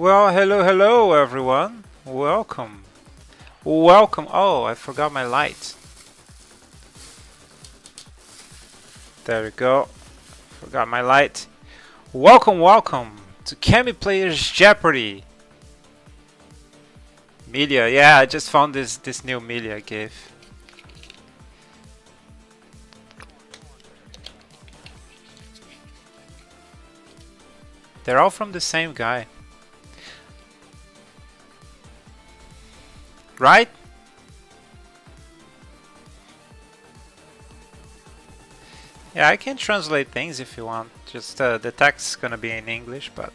Well, hello everyone. Welcome. Welcome. Oh, I forgot my light. There we go. Forgot my light. Welcome to Cammyplayer's Jeopardy. Melia, yeah, I just found this new Melia GIF. They're all from the same guy. Right? Yeah, I can translate things if you want. Just the text is gonna be in English, but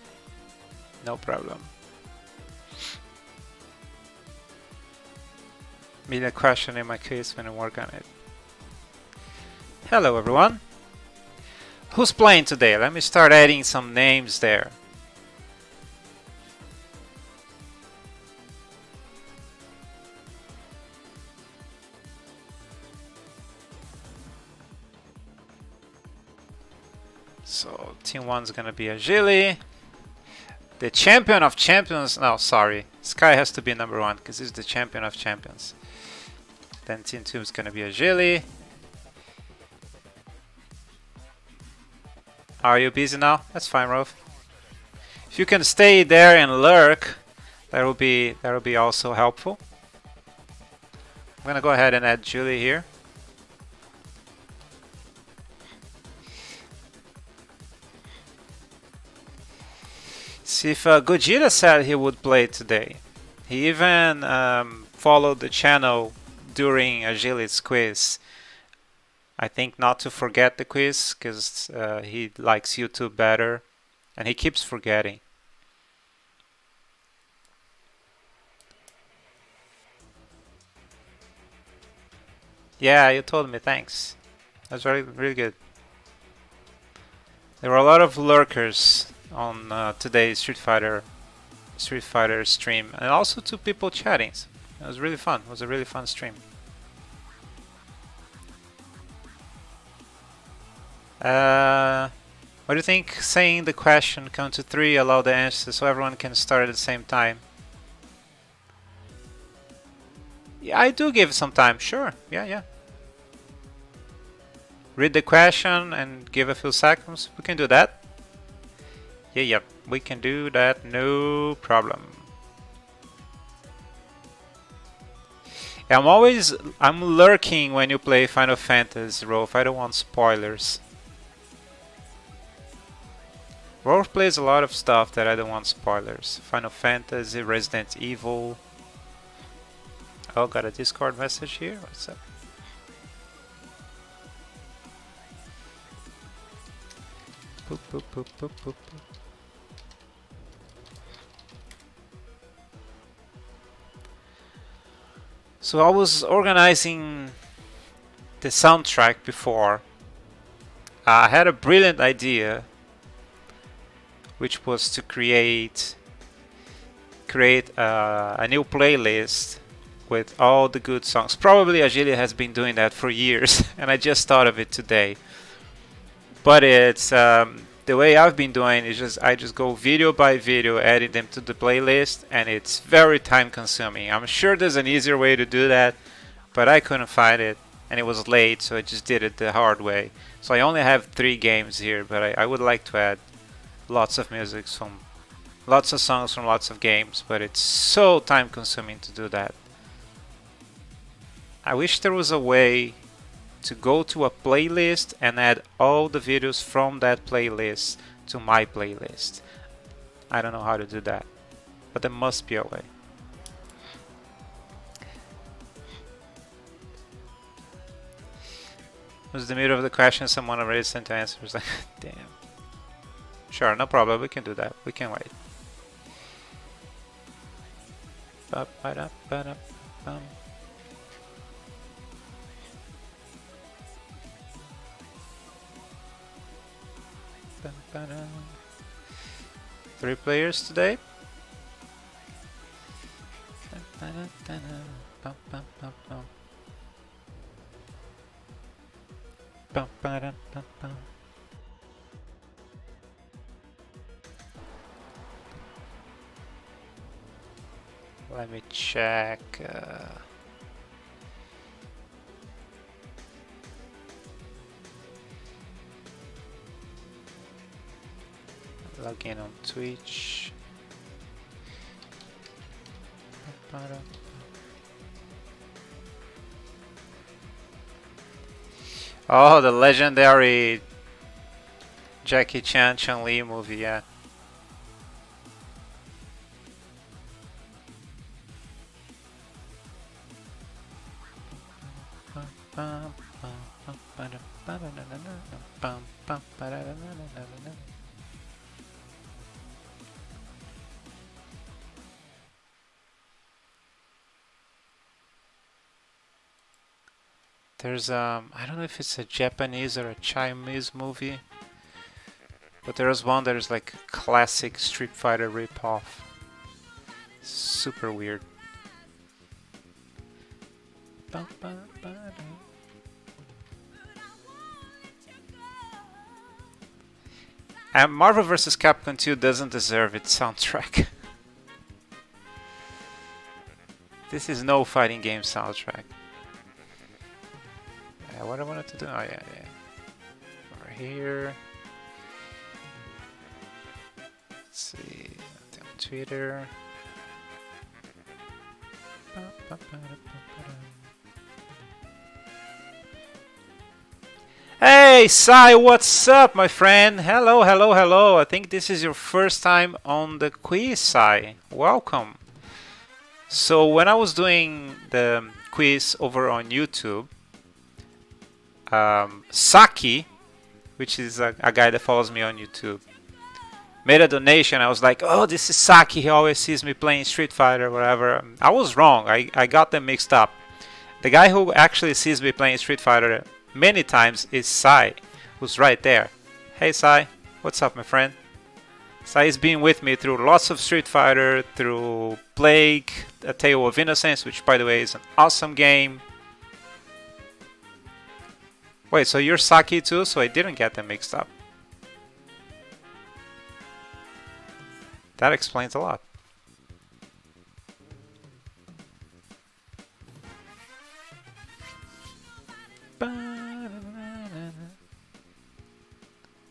no problem. Meet a question in my case when I work on it. Hello everyone. Who's playing today? Let me start adding some names there. So team 1's gonna be Agile. The champion of champions. No, sorry. Sky has to be number 1 because he's the champion of champions. Then team 2 is gonna be Agile. Are you busy now? That's fine, Rolf. If you can stay there and lurk, that will be also helpful. I'm gonna go ahead and add Julie here. See if Gogeta said he would play today. He even followed the channel during Agile's quiz. I think not to forget the quiz because he likes YouTube better and he keeps forgetting. Yeah, you told me, thanks. That's really good. There were a lot of lurkers on today's Street Fighter stream, and also 2 people chatting. It was really fun. It was a really fun stream. What do you think? Saying the question, count to 3, allow the answer so everyone can start at the same time. Yeah, I do give some time. Sure. Yeah. Read the question and give a few seconds. We can do that. Yeah, we can do that, no problem. I'm lurking when you play Final Fantasy, Rolf. I don't want spoilers. Rolf plays a lot of stuff that I don't want spoilers. Final Fantasy, Resident Evil. Oh, got a Discord message here. What's up? Boop, boop, boop, boop, boop, boop. So I was organizing the soundtrack before. I had a brilliant idea, which was to create a new playlist with all the good songs. Probably Agile has been doing that for years, and I just thought of it today. But it's the way I've been doing is I just go video by video, adding them to the playlist, and it's very time consuming. I'm sure there's an easier way to do that, but I couldn't find it, and it was late, so I just did it the hard way. So I only have 3 games here, but I would like to add lots of music from lots of songs from lots of games, but it's so time consuming to do that. I wish there was a way to go to a playlist and add all the videos from that playlist to my playlist. I don't know how to do that, but there must be a way. Was the middle of the question someone already sent answers? Damn. Sure, no problem, we can do that. We can wait. Ba-ba-da-ba-da-bum. 3 players today. Let me check. Log in on Twitch. Oh, the legendary Jackie Chan Chun-Li movie, yeah. There's I don't know if it's a Japanese or a Chinese movie, but there's one that is like classic Street Fighter ripoff. Super weird. And Marvel vs. Capcom 2 doesn't deserve its soundtrack. This is no fighting game soundtrack. What I wanted to do? Oh yeah. Over here. Let's see. On Twitter. Hey, Sai, what's up, my friend? Hello. I think this is your first time on the quiz, Sai. Welcome. So when I was doing the quiz over on YouTube, Saki, which is a guy that follows me on YouTube, made a donation. I was like, oh, this is Saki. He always sees me playing Street Fighter, whatever. I was wrong. I got them mixed up. The guy who actually sees me playing Street Fighter many times is Sai, who's right there. Hey, Sai. What's up, my friend? Sai has been with me through lots of Street Fighter, through Plague, A Tale of Innocence, which, by the way, is an awesome game. Wait, so you're Saki too? So I didn't get them mixed up. That explains a lot.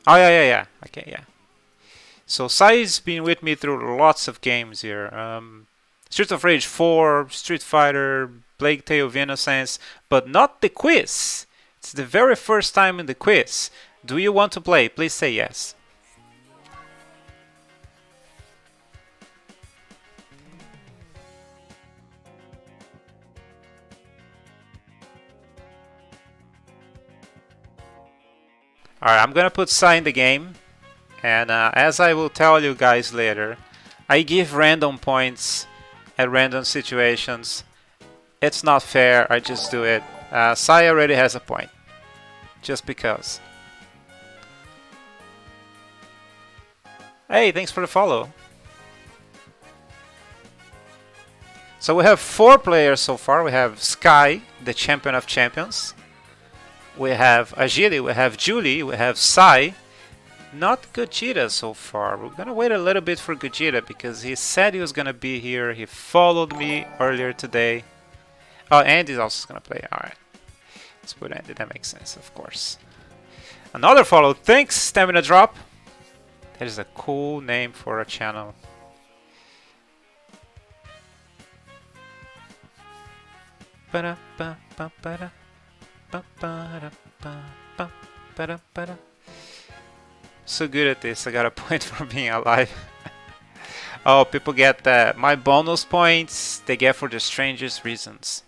Oh yeah. Okay, yeah. So Sai's been with me through lots of games here. Streets of Rage 4, Street Fighter, Plague Tale of Innocence, but not the quiz. It's the very first time in the quiz. Do you want to play? Please say yes. Alright, I'm gonna put Sai in the game, and as I will tell you guys later, I give random points at random situations. It's not fair, I just do it. Sai already has a point, just because. Hey, thanks for the follow. So we have 4 players so far. We have Sky, the champion of champions. We have Agile, we have Julie, we have Sai. Not Gogeta so far. We're gonna wait a little bit for Gogeta because he said he was gonna be here. He followed me earlier today. Oh, Andy's also gonna play. Alright. Let's put Andy, that makes sense, of course. Another follow. Thanks, StaminaDrop. That is a cool name for a channel. So good at this. I got a point for being alive. Oh, people get my bonus points. They get for the strangest reasons.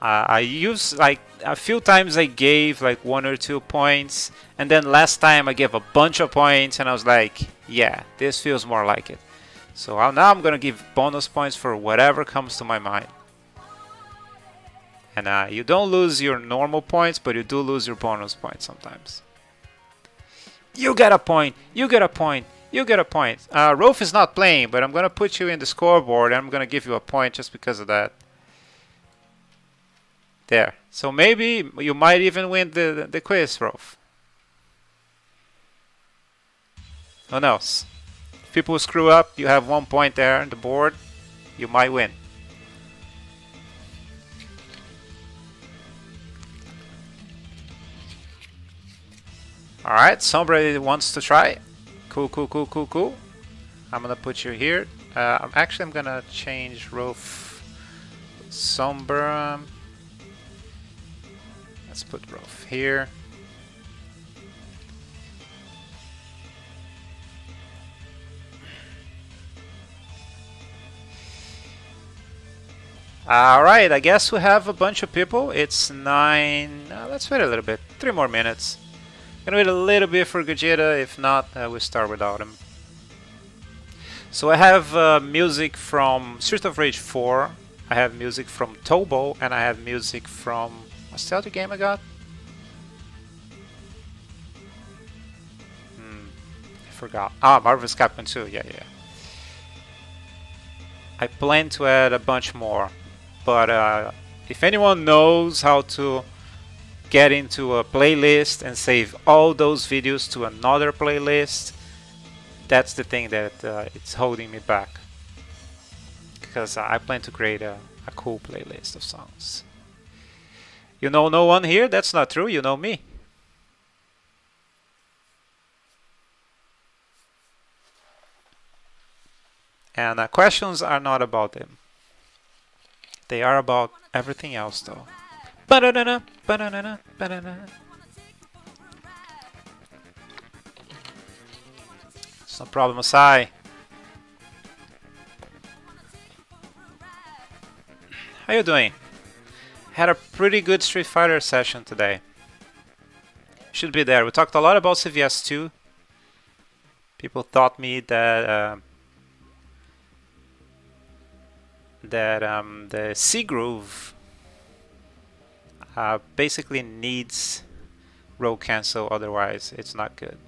I use like a few times I gave like 1 or 2 points, and then last time I gave a bunch of points and I was like, yeah, this feels more like it. So now I'm gonna give bonus points for whatever comes to my mind. And you don't lose your normal points, but you do lose your bonus points sometimes. You get a point, you get a point, you get a point. Rolf is not playing, but I'm gonna put you in the scoreboard and I'm gonna give you a point just because of that. There. So maybe you might even win the quiz, Rolf. Who knows? If people screw up, you have 1 point there on the board. You might win. Alright, Sombra wants to try. Cool, cool, cool, cool, cool. I'm gonna put you here. I'm gonna change Rolf Sombra. Let's put Rolf here. Alright, I guess we have a bunch of people. It's 9. Let's wait a little bit. 3 more minutes. Gonna wait a little bit for Gogeta. If not, we'll start without him. So I have music from Streets of Rage 4. I have music from Tobo. And I have music from... what's the other game I got? I forgot. Ah, Marvel's Capcom 2. Yeah. I plan to add a bunch more. But if anyone knows how to get into a playlist and save all those videos to another playlist, that's the thing that it's holding me back. Because I plan to create a cool playlist of songs. You know no one here? That's not true. You know me. And questions are not about them. They are about everything else, though. Ba-da-da-da, ba-da-da-da, ba-da-da. It's no problem, Asai. How you doing? Had a pretty good Street Fighter session today. Should be there. We talked a lot about CVS 2. People thought me that the C groove basically needs roll cancel, otherwise it's not good.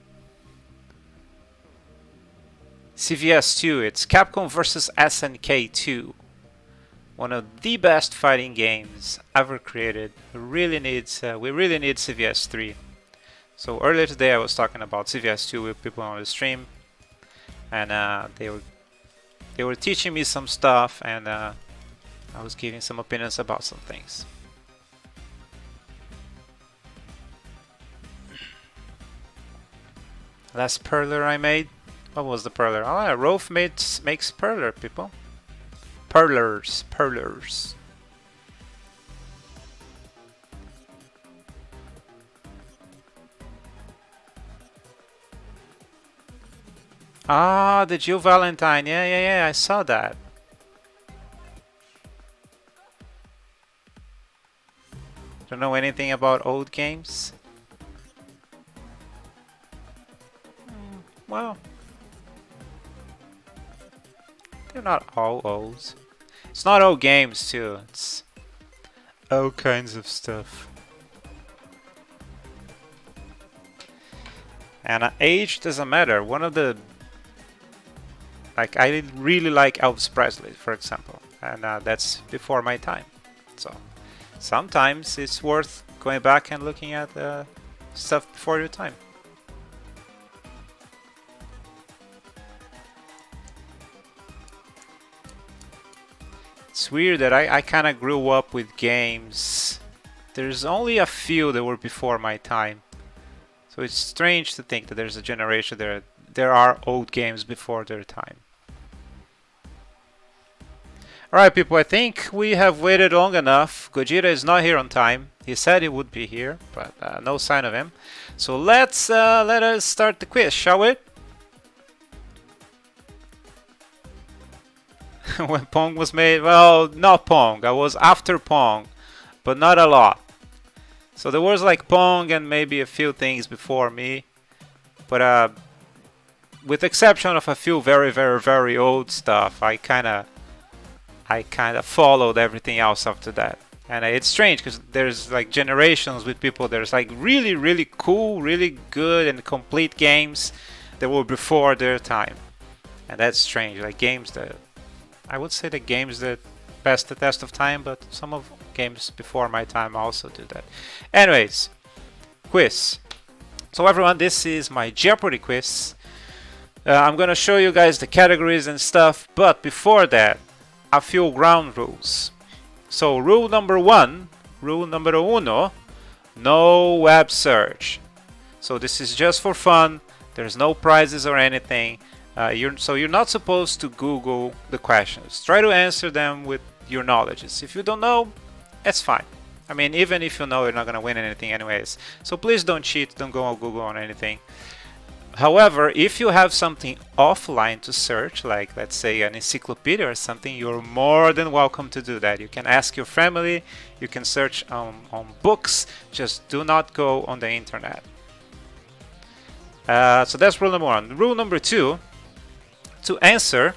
CVS 2, it's Capcom vs SNK 2. One of the best fighting games ever created. We really need CVS 3. So earlier today I was talking about CVS 2 with people on the stream, and they were teaching me some stuff, and I was giving some opinions about some things. Last perler I made. What was the perler? Oh, yeah, Rolf makes perler, people. Perlers. Ah, the Jill Valentine. Yeah, I saw that. Don't know anything about old games. Well, they're not all old. It's not old games too. It's all kinds of stuff. And age doesn't matter. One of the I really like Elvis Presley, for example, and that's before my time. So sometimes it's worth going back and looking at stuff before your time. It's weird that I kind of grew up with games. There's only a few that were before my time. So it's strange to think that there's a generation there are old games before their time. Alright people, I think we have waited long enough. Gogeta is not here on time. He said he would be here, but no sign of him. So let us start the quiz, shall we? When Pong was made, well, not Pong. I was after Pong, but not a lot. So there was like Pong and maybe a few things before me, but with exception of a few very old stuff, I kind of followed everything else after that. And it's strange because there's like generations with people. There's like really cool, really good and complete games that were before their time, and that's strange. Like games that I would say the games that passed the test of time, but some of games before my time also do that. Anyways, quiz. So everyone, this is my Jeopardy quiz. I'm gonna show you guys the categories and stuff, but before that, a few ground rules. So rule number one, rule numero uno, no web search. So this is just for fun. There's no prizes or anything. So you're not supposed to Google the questions. Try to answer them with your knowledge. If you don't know, it's fine. I mean, even if you know, you're not going to win anything anyways. So please don't cheat, don't go on Google on anything. However, if you have something offline to search, like let's say an encyclopedia or something, you're more than welcome to do that. You can ask your family, you can search on books, just do not go on the internet. So that's rule number one. Rule number two, to answer,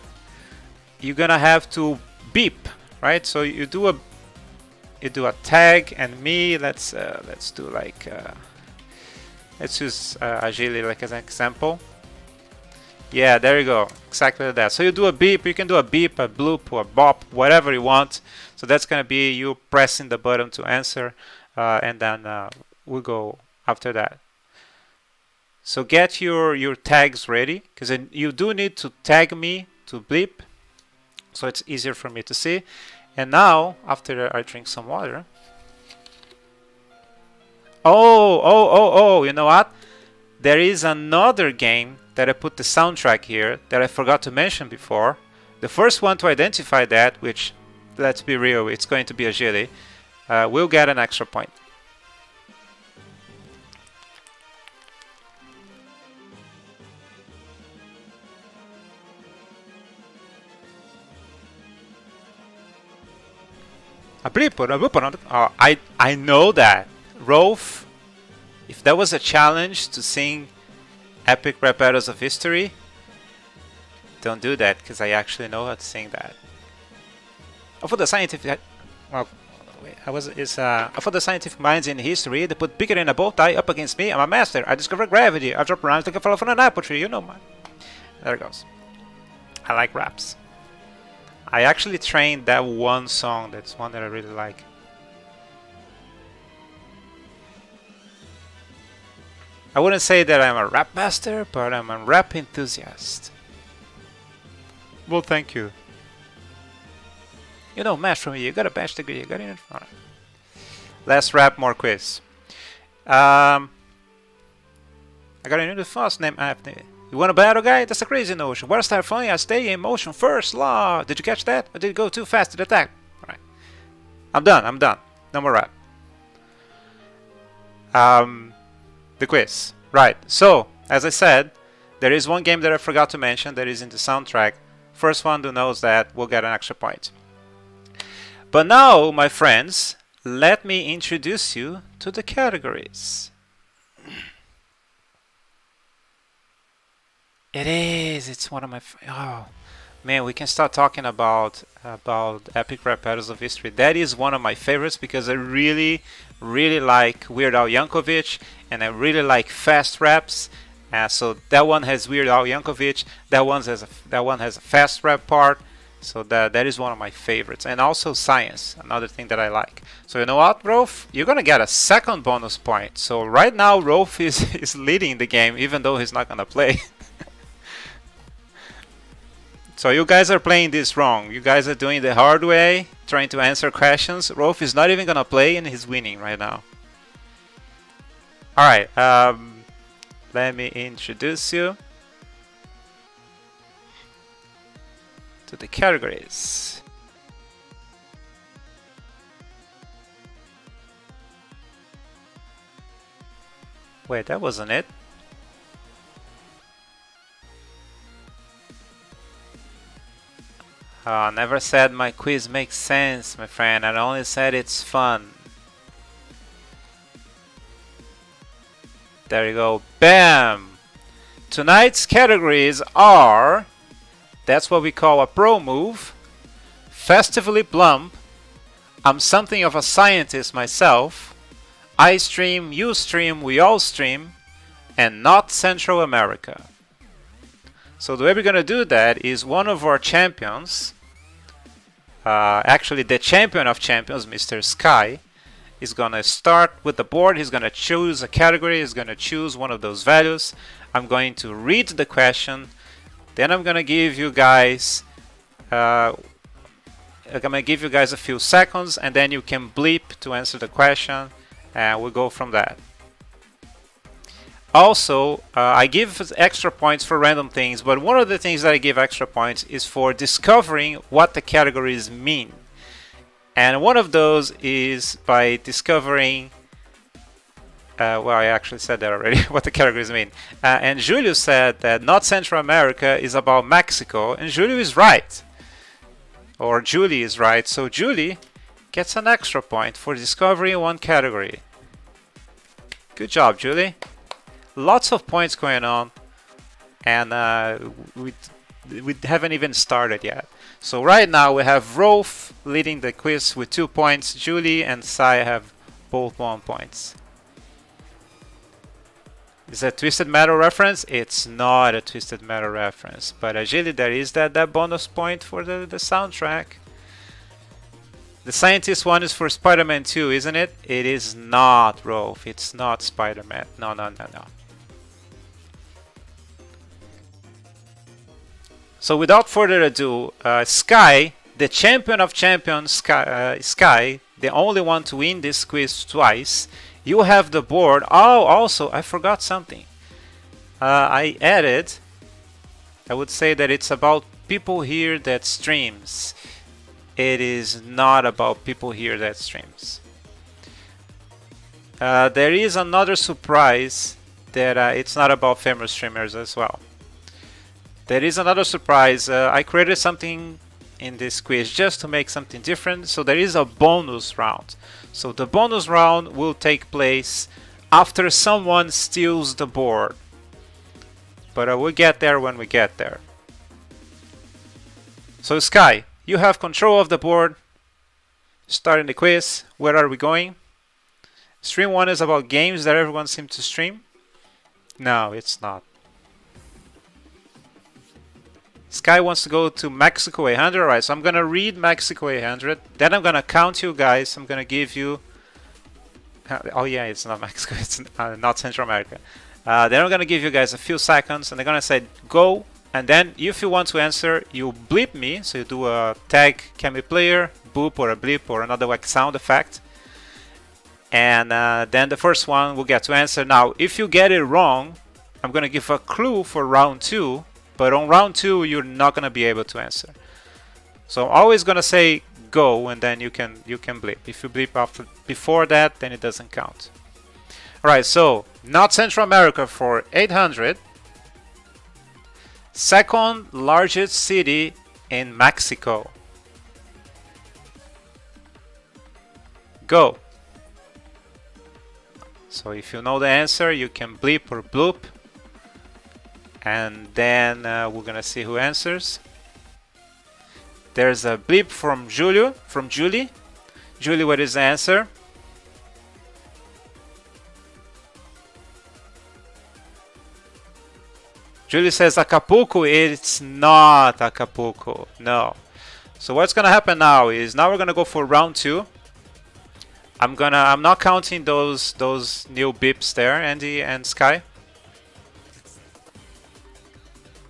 you're gonna have to beep, right? So you do a tag and me. Let's do like let's use Agile like as an example. Yeah, there you go, exactly like that. So you do a beep. You can do a beep, a bloop, or a bop, whatever you want. So that's gonna be you pressing the button to answer, and then we'll go after that. So get your tags ready, because you do need to tag me to bleep, so it's easier for me to see. And now, after I drink some water, oh, you know what? There is another game that I put the soundtrack here that I forgot to mention before. The first one to identify that, which, let's be real, it's going to be Agile, will get an extra point. I know that. Rolf, if there was a challenge to sing Epic Rap Battles of History, don't do that, because I actually know how to sing that. For the scientific... Well, wait, for the scientific minds in history, they put bigger in a bow tie up against me. I'm a master. I discovered gravity. I drop rhymes like a fellow from an apple tree. You know, man. There it goes. I like raps. I actually trained that one song. That's one that I really like. I wouldn't say that I'm a rap master, but I'm a rap enthusiast. Well, thank you. You know, match for me. You got a bachelor's degree. You got it. All right. Less rap, more quiz. I got a new first name. You want a battle, guy? That's a crazy notion. Where I start flying, I stay in motion first. Law. Did you catch that? Or did it go too fast to the attack? All right. I'm done. No more rap. The quiz. Right. So, as I said, there is one game that I forgot to mention that is in the soundtrack. First one who knows that will get an extra point. But now, my friends, let me introduce you to the categories. It's one of my... Oh, man, we can start talking about Epic Rap Battles of History. That is one of my favorites because I really like Weird Al Yankovic, and I really like fast raps. So that one has Weird Al Yankovic. That one has a fast rap part. So that is one of my favorites. And also science, another thing that I like. So you know what, Rolf? You're gonna get a second bonus point. So right now, Rolf is leading the game, even though he's not gonna play. So you guys are playing this wrong. You guys are doing the hard way, trying to answer questions. Rolf is not even gonna play, and he's winning right now. All right. Let me introduce you to the categories. Wait, that wasn't it. I never said my quiz makes sense, my friend. I only said it's fun. There you go. Bam! Tonight's categories are... That's what we call a pro move. Festively plump. I'm something of a scientist myself. I stream, you stream, we all stream. And not Central America. So the way we're gonna do that is one of our champions, actually the champion of champions, Mr. Sky, is gonna start with the board. He's gonna choose a category. He's gonna choose one of those values. I'm going to read the question. Then I'm gonna give you guys I'm gonna give you guys a few seconds, and then you can bleep to answer the question, and we'll go from that. Also, I give extra points for random things, but one of the things that I give extra points is for discovering what the categories mean. And one of those is by discovering, well, I actually said that already, what the categories mean. And Julio said that North Central America is about Mexico, and Julio is right. Or Julie is right, so Julie gets an extra point for discovering one category. Good job, Julie. Lots of points going on, and we haven't even started yet. So right now we have Rolf leading the quiz with 2 points. Julie and Sai have both 1 point. Is that Twisted Metal reference? It's not a Twisted Metal reference, but Agile, there is that bonus point for the soundtrack. The scientist one is for Spider-Man 2, isn't it? It is not, Rolf. It's not Spider-Man. No, no, no, no. So without further ado, Sky, the champion of champions, Sky, the only one to win this quiz twice. You have the board. Oh, also, I forgot something. I added, I would say that it's about people here that streams. It is not about people here that streams. There is another surprise that it's not about famous streamers as well. There is another surprise. I created something in this quiz just to make something different. So there is a bonus round. So the bonus round will take place after someone steals the board. But we'll get there when we get there. So Sky, you have control of the board. Starting the quiz. Where are we going? Stream 1 is about games that everyone seems to stream. No, it's not. Sky wants to go to Mexico 800. Alright, so I'm going to read Mexico 800. Then I'm going to count you guys. I'm going to give you... Oh yeah, it's not Mexico. It's not Central America. Then I'm going to give you guys a few seconds. And they're going to say go. And then if you want to answer, you bleep me. So you do a tag Cammyplayer, boop or a bleep or another like sound effect. And then the first one will get to answer. Now, if you get it wrong, I'm going to give a clue for round 2. But on round 2, you're not going to be able to answer. So I'm always going to say go, and then you can bleep. If you bleep before that, then it doesn't count. All right, so not Central America for 800. Second largest city in Mexico. Go. So if you know the answer, you can bleep or bloop. And then we're gonna see who answers. There's a bleep from Julie. Julie, what is the answer? Julie says Acapulco. It's not Acapulco. No. So what's gonna happen now is now we're gonna go for round 2. I'm not counting those new beeps there, Andy and Sky.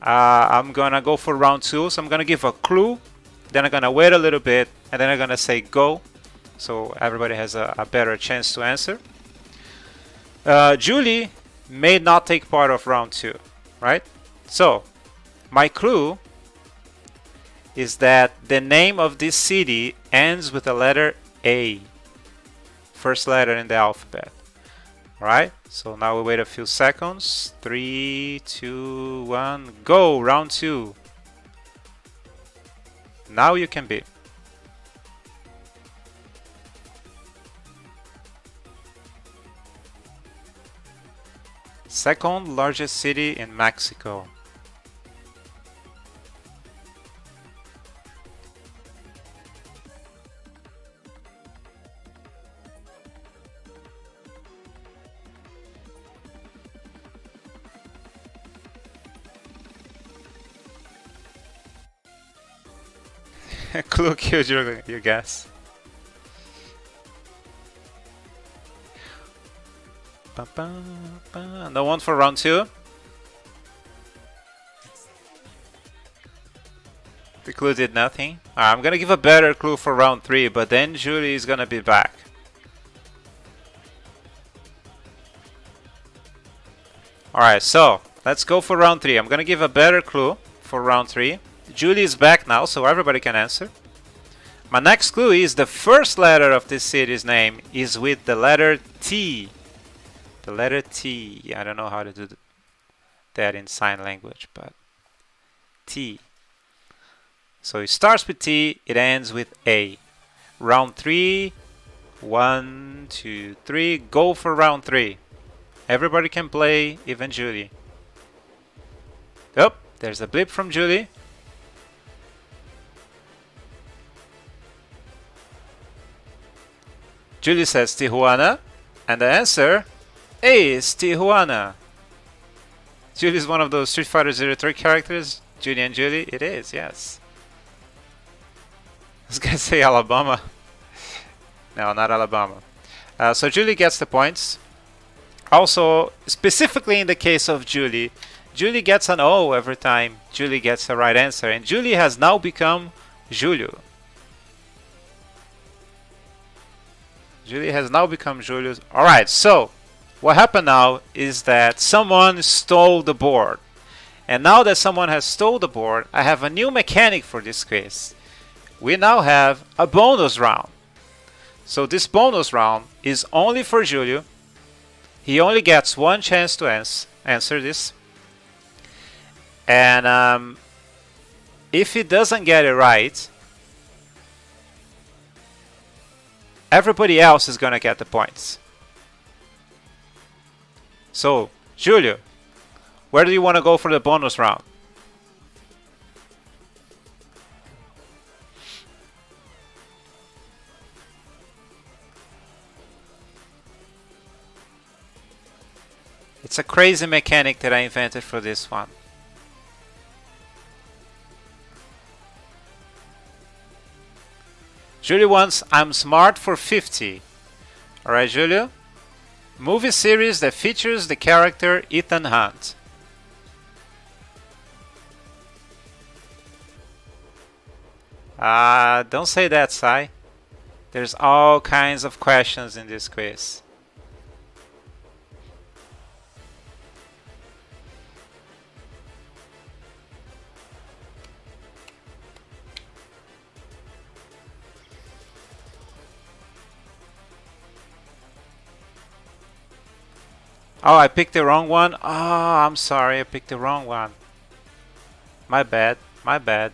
I'm gonna go for round 2, so I'm gonna give a clue, then I'm gonna wait a little bit, and then I'm gonna say go, so everybody has a better chance to answer. Julie may not take part of round 2, right? So my clue is that the name of this city ends with the letter A, first letter in the alphabet. Alright, so now we wait a few seconds. 3, 2, 1, go! Round 2. Now you can be. Second largest city in Mexico. Clue killed your guess. No one for round 2. The clue did nothing. I'm gonna give a better clue for round 3, but then Julie is gonna be back. Alright, so let's go for round 3. I'm gonna give a better clue for round 3. Julie is back now, so everybody can answer. My next clue is the first letter of this city's name is with the letter T. The letter T. I don't know how to do that in sign language, but T. So it starts with T, it ends with A. Round 3. 1, 2, 3. Go for round 3. Everybody can play, even Julie. Oh, there's a blip from Julie. Julie says Tijuana, and the answer is Tijuana. Julie is one of those Street Fighter 03 characters. Julie and Julie, it is, yes. I was gonna say Alabama. No, not Alabama. So Julie gets the points. Also, specifically in the case of Julie, Julie gets an O every time Julie gets the right answer, and Julie has now become Julio. Julie has now become Julio. Alright, so what happened now is that someone stole the board. And now that someone has stole the board, I have a new mechanic for this quiz. We now have a bonus round. So this bonus round is only for Julio. He only gets one chance to answer this. And if he doesn't get it right, everybody else is gonna get the points. So, Julio, where do you want to go for the bonus round? It's a crazy mechanic that I invented for this one. Julio wants I'm Smart for 50. Alright, Julio? Movie series that features the character Ethan Hunt. Don't say that, Sai. There's all kinds of questions in this quiz. Oh, I picked the wrong one. Oh, I'm sorry, I picked the wrong one. My bad, my bad.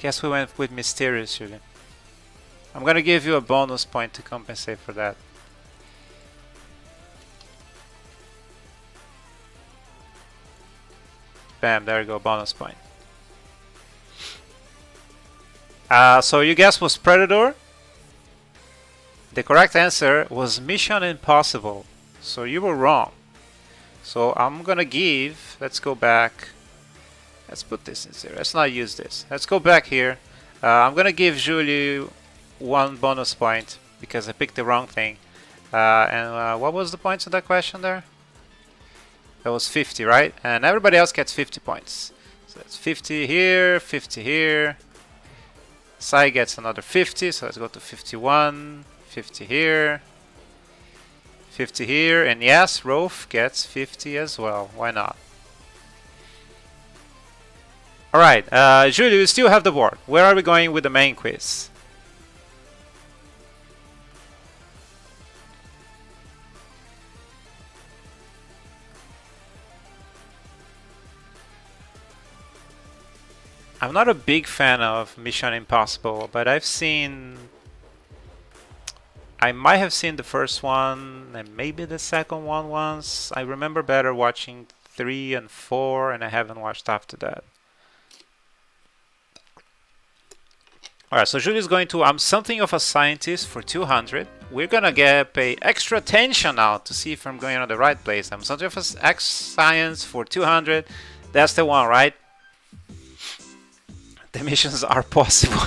Guess we went with Mysterious, Julian. I'm gonna give you a bonus point to compensate for that. Bam, there you go, bonus point. So your guess was Predator. The correct answer was Mission Impossible. So you were wrong. So I'm gonna give, let's go back. Let's put this in there. Let's not use this. Let's go back here. I'm gonna give Julie one bonus point because I picked the wrong thing. And what was the points of that question there? That was 50, right? And everybody else gets 50 points. So that's 50 here, 50 here. Sai gets another 50, so let's go to 51, 50 here, 50 here, and yes, Rolf gets 50 as well. Why not? Alright, Julio, you still have the board. Where are we going with the main quiz? I'm not a big fan of Mission Impossible, but I've seen... I might have seen the first one and maybe the second one once. I remember better watching 3 and 4 and I haven't watched after that. Alright, so Julio's going to I'm Something of a Scientist for 200. We're gonna pay extra attention now to see if I'm going on the right place. I'm Something of a Science for 200. That's the one, right? The missions are possible.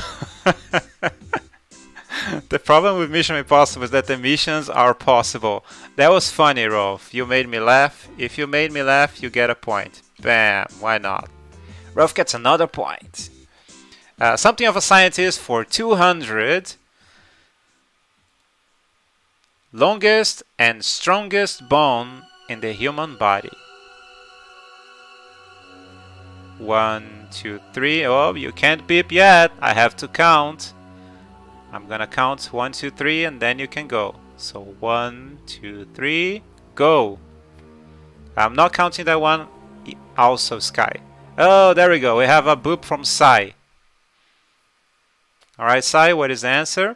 The problem with Mission Impossible is that the missions are possible. That was funny, Rolf. You made me laugh. If you made me laugh, you get a point. Bam, why not? Rolf gets another point. Something of a scientist for 200. Longest and strongest bone in the human body. 1, 2, 3. Oh, you can't beep yet. I have to count. I'm gonna count 1, 2, 3, and then you can go. So 1, 2, 3, go. I'm not counting that one. Also Sky. Oh, there we go. We have a boop from Sai. All right, Sai, what is the answer?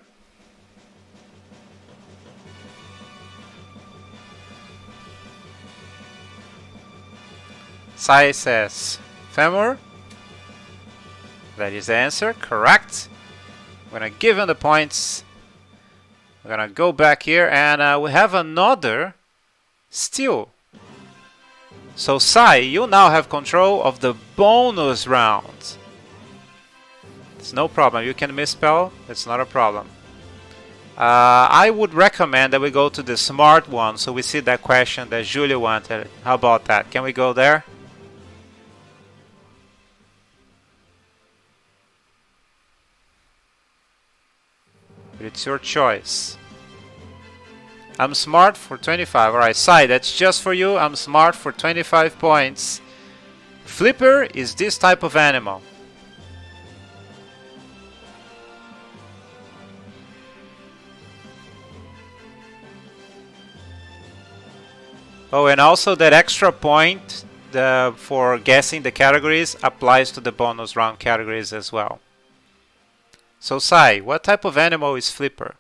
Sai says femur. That is the answer. Correct. I'm gonna give him the points. We're gonna go back here and we have another steal. So Sai, you now have control of the bonus round. It's no problem. You can misspell. It's not a problem. I would recommend that we go to the smart one so we see that question that Julio wanted. How about that? Can we go there? It's your choice. I'm smart for 25. Alright, Sai, that's just for you. I'm smart for 25 points. Flipper is this type of animal. Oh, and also that extra point for guessing the categories applies to the bonus round categories as well. So Sai, what type of animal is Flipper?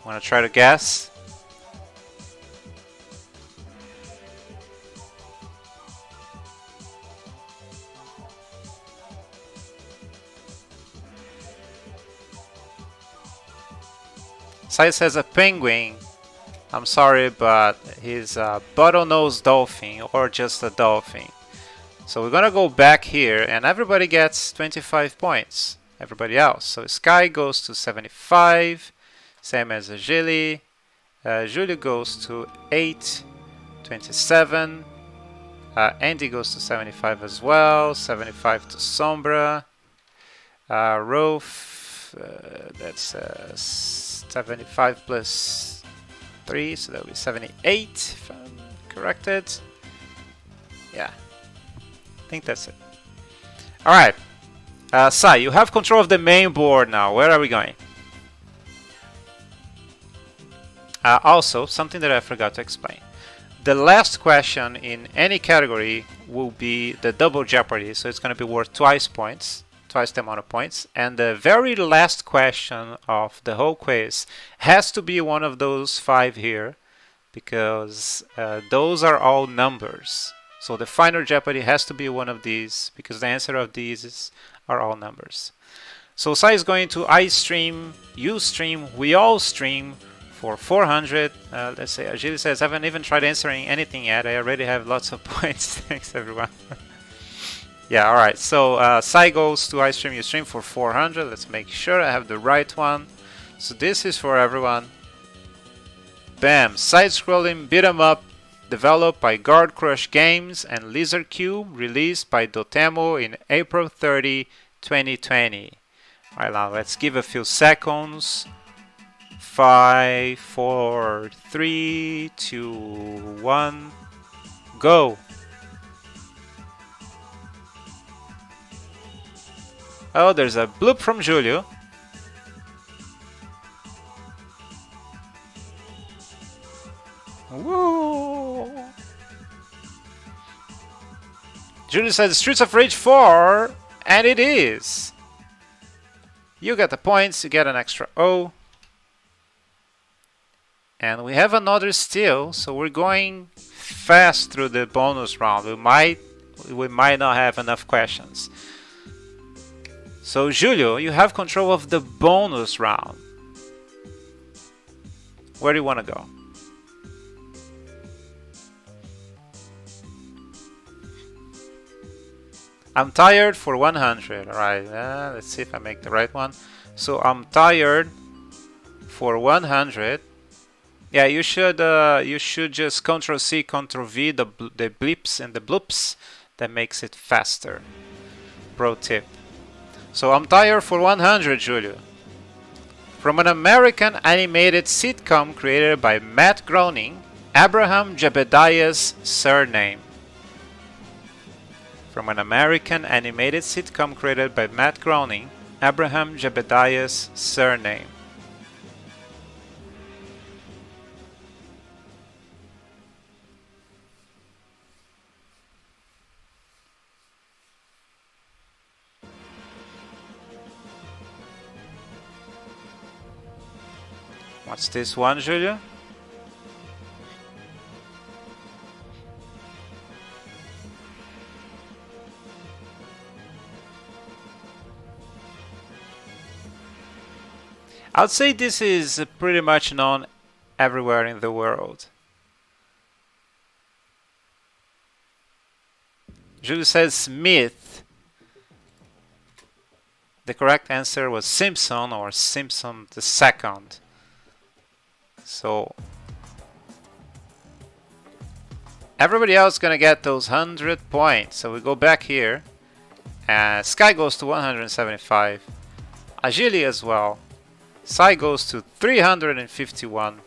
Wanna try to guess? Sai says a penguin. I'm sorry, but he's a bottlenose dolphin or just a dolphin. So we're gonna go back here and everybody gets 25 points. Everybody else. So Sky goes to 75, same as Agile. Julio goes to 8, 27. Andy goes to 75 as well, 75 to Sombra. Rolf, that's 75 plus 3, so that'll be 78 if I'm corrected. Yeah. I think that's it. Alright, Sai, you have control of the main board now. Where are we going? Also, something that I forgot to explain. The last question in any category will be the double Jeopardy, so it's going to be worth twice the amount of points. And the very last question of the whole quiz has to be one of those 5 here, because those are all numbers. So the final Jeopardy has to be one of these because the answer of these are all numbers. So Sai is going to I stream, you stream, we all stream for 400. Let's say Agile says, I haven't even tried answering anything yet. I already have lots of points. Thanks everyone. Yeah, alright. So Sai goes to I stream, you stream for 400. Let's make sure I have the right one. So this is for everyone. Bam! Side-scrolling beat 'em up. Developed by Guard Crush Games and Lizard Cube, released by Dotemu in April 30, 2020. Alright, now let's give a few seconds. 5, 4, 3, 2, 1, go! Oh, there's a bloop from Julio. Woo! Julio says Streets of Rage 4, and it is. You get the points, you get an extra O. And we have another steal, so we're going fast through the bonus round. We might not have enough questions. So Julio, you have control of the bonus round. Where do you want to go? I'm tired for 100. Alright, let's see if I make the right one. So I'm tired for 100. Yeah, you should just Ctrl C, Ctrl V the blips and the bloops. That makes it faster. Pro tip. So I'm tired for 100, Julio. From an American animated sitcom created by Matt Groening, Abraham Jebediah's surname. From an American animated sitcom created by Matt Groening, Abraham Jebediah's surname. What's this one, Julio? I'd say this is pretty much known everywhere in the world. Julio says Smith. The correct answer was Simpson or Simpson the Second. So everybody else is gonna get those 100 points. So we go back here. Sky goes to 175. Agile as well. Sai goes to 351.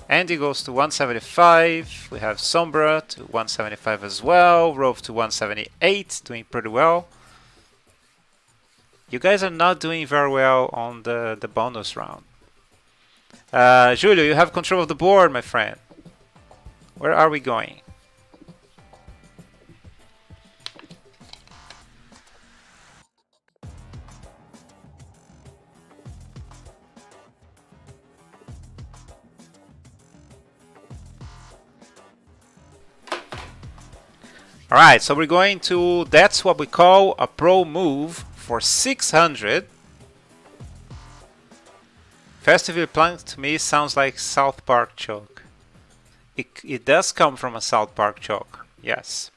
Andy goes to 175. We have Sombra to 175 as well. Rove to 178, doing pretty well. You guys are not doing very well on the bonus round. Julio, you have control of the board, my friend. Where are we going? Alright, so we're going to, that's what we call a pro move for 600. Festival Plank to me sounds like South Park joke. It does come from a South Park joke, yes.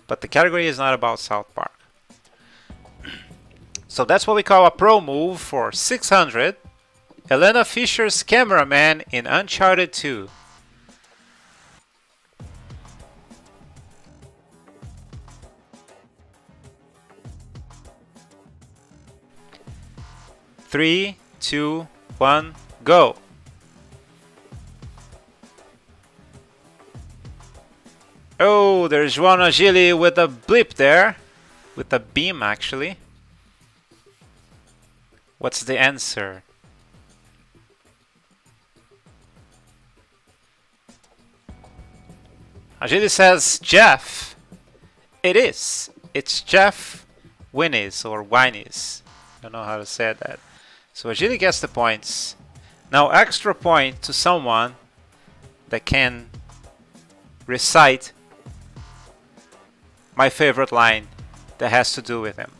But the category is not about South Park. So that's what we call a pro move for 600. Elena Fisher's cameraman in Uncharted 2. Three, two, one, go! Oh, there's JoaoAgile with a blip there. With a beam, actually. What's the answer? Agile says Jeff. It is. It's Jeff Winnies or Winnies. I don't know how to say that. So Agile gets the points. Now extra point to someone that can recite my favorite line that has to do with him.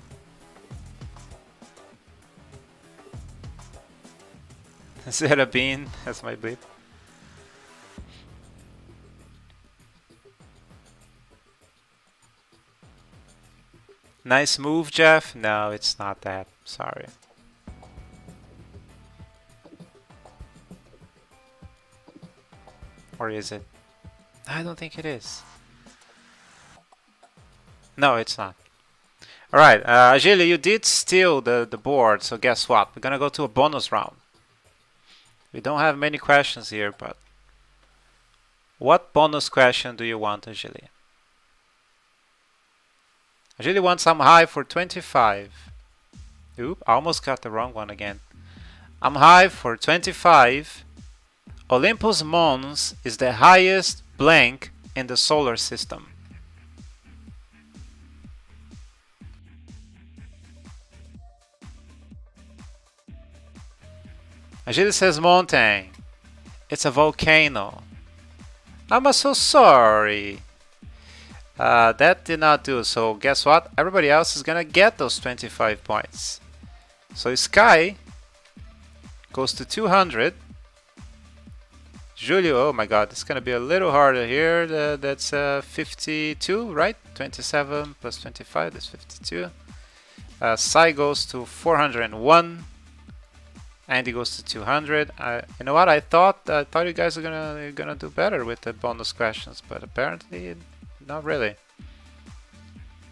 Is that a bean? That's my bleep. Nice move, Jeff. No, it's not that. Sorry. Or is it? I don't think it is. No, it's not. Alright, Agile, you did steal the board, so guess what? We're gonna go to a bonus round. We don't have many questions here, but what bonus question do you want, Agile? Agile wants I'm high for 25. Oop, I almost got the wrong one again. I'm high for 25. Olympus Mons is the highest blank in the solar system. Agile says mountain. It's a volcano. I'm so sorry. That did not do. So guess what? Everybody else is gonna get those 25 points. So Sky goes to 200. Julio, oh my god, it's gonna be a little harder here. That's 52, right? 27 plus 25, that's 52. Sai goes to 401. Andy goes to 200. You know what? I thought you guys are gonna do better with the bonus questions, but apparently not really.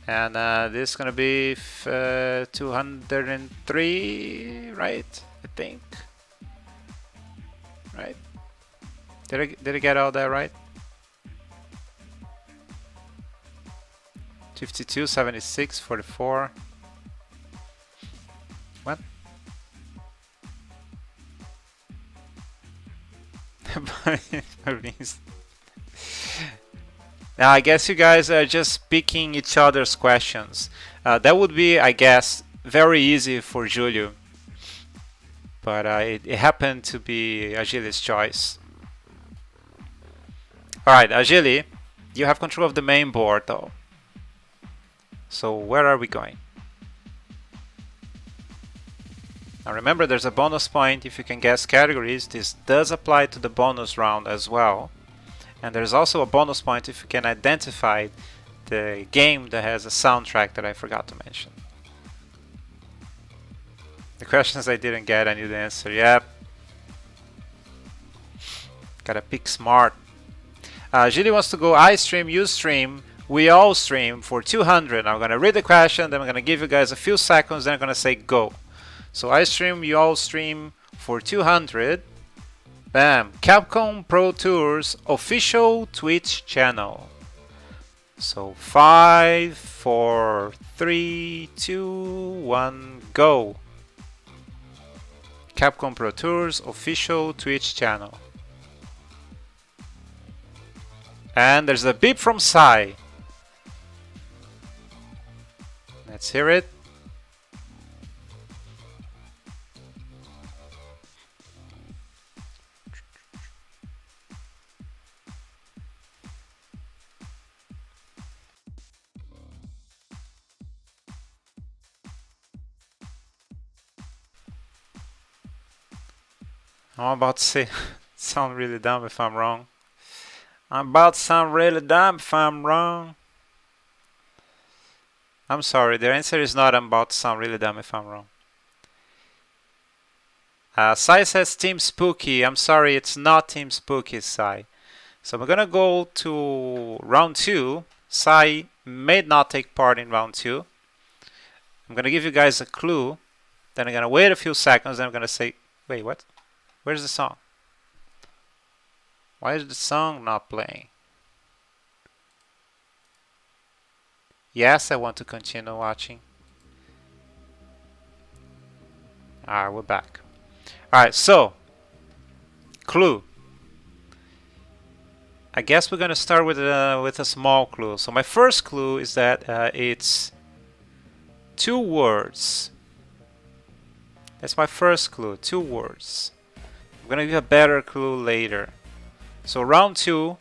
And this is gonna be 203, right? I think. Right? Did I get all that right? 52, 76, 44. What? Now I guess you guys are just picking each other's questions. That would be, I guess, very easy for Julio. But it happened to be Agile's choice. Alright, Agile, you have control of the main board though. So where are we going? Now remember, there's a bonus point if you can guess categories. This does apply to the bonus round as well. And there's also a bonus point if you can identify the game that has a soundtrack that I forgot to mention. The questions I didn't get, I knew the answer. Yep. Gotta pick smart. Gilly wants to go I stream, you stream, we all stream for 200. I'm gonna read the question, then I'm gonna give you guys a few seconds, then I'm gonna say go. So I stream, you all stream for 200. Bam! Capcom Pro Tours official Twitch channel. So 5, 4, 3, 2, 1, go. Capcom Pro Tours official Twitch channel. And there's a beep from Sai. Let's hear it. I'm about to say, sound really dumb if I'm wrong. I'm about to sound really dumb if I'm wrong. I'm sorry, the answer is not I'm about to sound really dumb if I'm wrong. Sai says Team Spooky. I'm sorry, it's not Team Spooky, Sai. So we're gonna go to round 2. Sai may not take part in round 2. I'm gonna give you guys a clue. Then I'm gonna wait a few seconds. Then I'm gonna say, wait, what? Where's the song? Why is the song not playing? Yes, I want to continue watching. Alright, we're back. Alright, so clue. I guess we're gonna start with a small clue. So my first clue is that it's 2 words. That's my first clue, 2 words. I'm gonna give a better clue later. So round 2.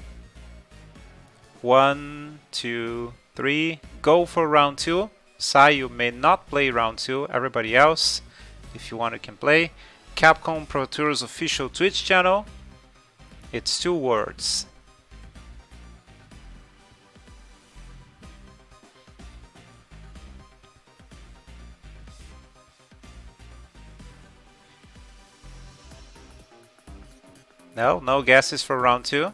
1, 2, 3. Go for round 2. Sai, you may not play round 2. Everybody else, if you want, you can play. Capcom Pro Tours official Twitch channel. It's 2 words. No guesses for round 2.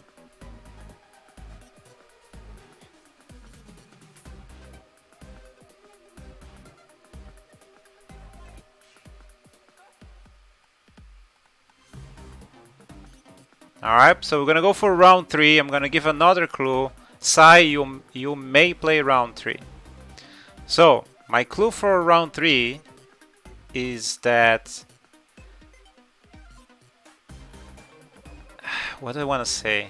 Alright, so we're gonna go for round 3. I'm gonna give another clue. Sai, you may play round 3. So my clue for round 3 is that, what do I want to say?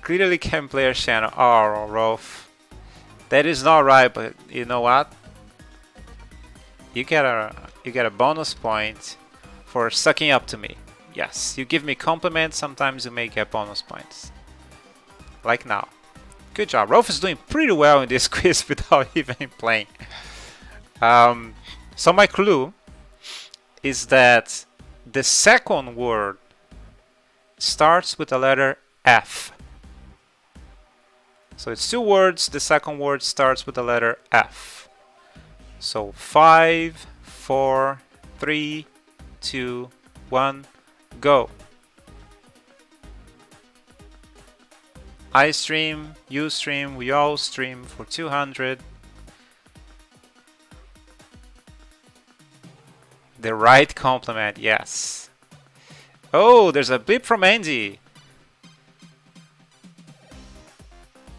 Clearly Cammyplayer channel. Oh, Rolf. That is not right, but you know what? You get a bonus point for sucking up to me. Yes, you give me compliments, sometimes you may get bonus points. Like now. Good job. Rolf is doing pretty well in this quiz without even playing. So my clue is that the second word starts with the letter F. So it's 2 words, the second word starts with the letter F. So 5, 4, 3, 2, 1, go. I stream, you stream, we all stream for 200. The right compliment, yes. Oh, there's a blip from Andy.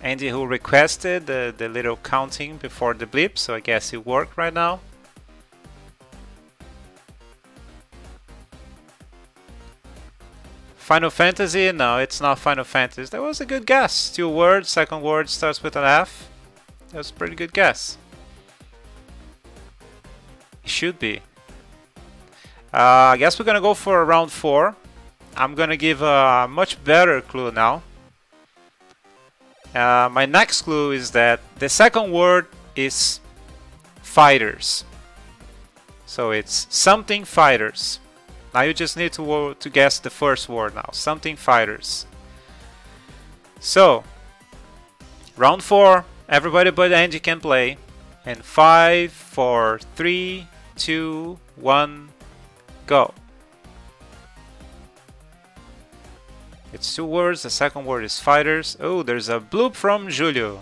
Andy who requested the little counting before the blip, so I guess it worked right now. Final Fantasy? No, it's not Final Fantasy. That was a good guess. 2 words, second word starts with an F. That was a pretty good guess. It should be. I guess we're gonna go for round 4. I'm gonna give a much better clue now. My next clue is that the second word is fighters. So it's something fighters. Now you just need to guess the first word now. Something fighters. So, round 4, everybody but Andy can play. And 5, 4, 3, 2, 1, go. It's 2 words, the second word is fighters. Oh, there's a bloop from Julio.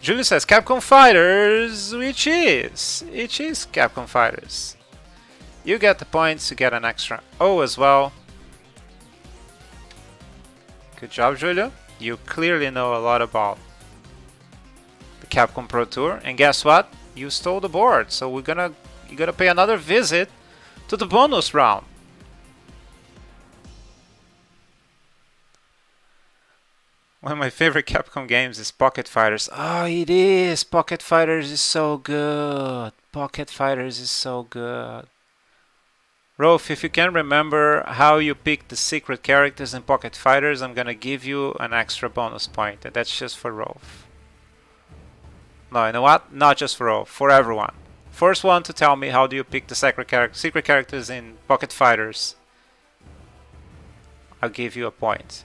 Julio says Capcom Fighters, which is Capcom Fighters. You get the points to get an extra O as well. Good job, Julio. You clearly know a lot about the Capcom Pro Tour. And guess what? You stole the board, so you're gonna pay another visit to the bonus round. One of my favorite Capcom games is Pocket Fighters. Oh, it is! Pocket Fighters is so good. Pocket Fighters is so good. Rolf, if you can remember how you pick the secret characters in Pocket Fighters, I'm gonna give you an extra bonus point. And that's just for Rolf. No, you know what? Not just for Rolf, for everyone. First one to tell me how do you pick the secret characters in Pocket Fighters, I'll give you a point.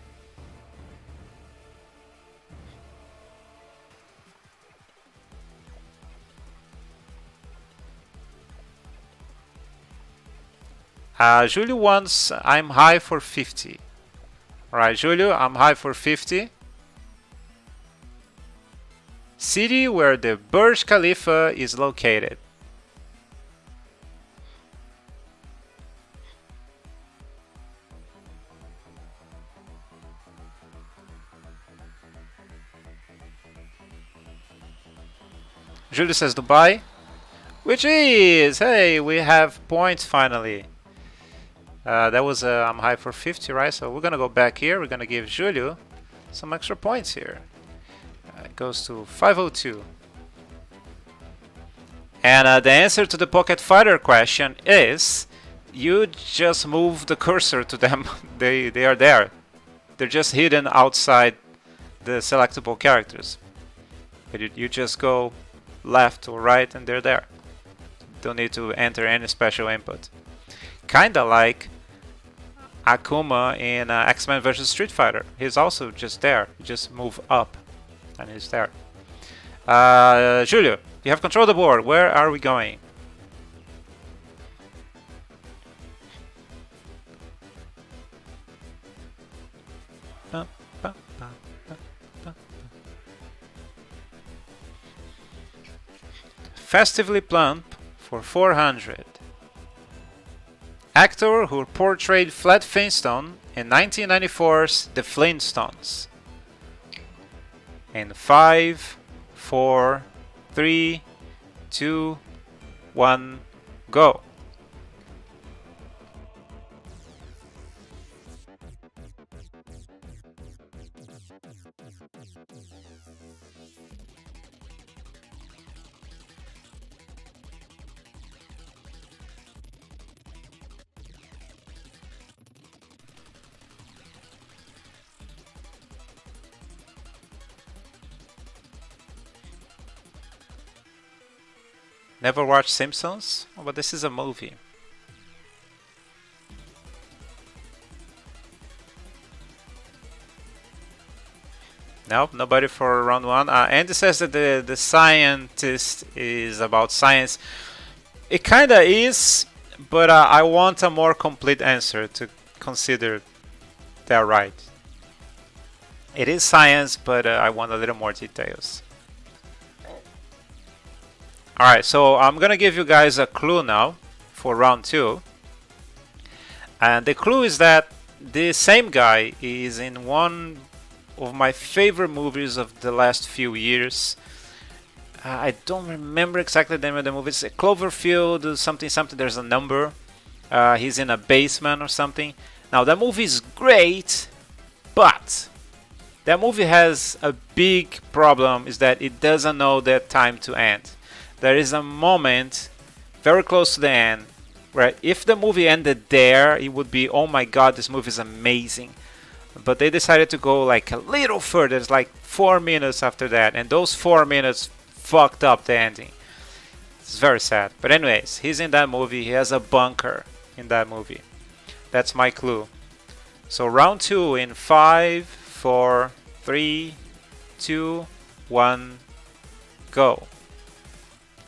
Julio wants I'm high for 50. Alright, Julio, I'm high for 50. City where the Burj Khalifa is located. Julio says Dubai, which is, hey, we have points finally. That was I'm high for 50, right? So we're gonna go back here. We're gonna give Julio some extra points here. It goes to 502. And the answer to the Pocket Fighter question is you just move the cursor to them. they are there. They're just hidden outside the selectable characters. But you just go left or right and they're there. Don't need to enter any special input. Kinda like Akuma in X-Men vs Street Fighter. He's also just there. You just move up and he's there. Julio, you have control of the board. Where are we going? Festively plump for 400. Actor who portrayed Fred Flintstone in 1994's The Flintstones. In 5, 4, 3, 2, 1, go. Never watched Simpsons? Oh, but this is a movie. Nope, nobody for round one. Andy says that the scientist is about science. It kinda is, but I want a more complete answer to consider that right. It is science, but I want a little more details. Alright, so I'm gonna give you guys a clue now for round two. And the clue is that the same guy is in one of my favorite movies of the last few years. I don't remember exactly the name of the movie. It's Cloverfield, something, something. There's a number. He's in a basement or something. Now, that movie is great, but that movie has a big problem, is that it doesn't know that time to end. There is a moment very close to the end where if the movie ended there, it would be, oh my god, this movie is amazing. But they decided to go like a little further. It's like 4 minutes after that, and those 4 minutes fucked up the ending. It's very sad. But anyways, he's in that movie. He has a bunker in that movie. That's my clue. So round two in 5, 4, 3, 2, 1, go.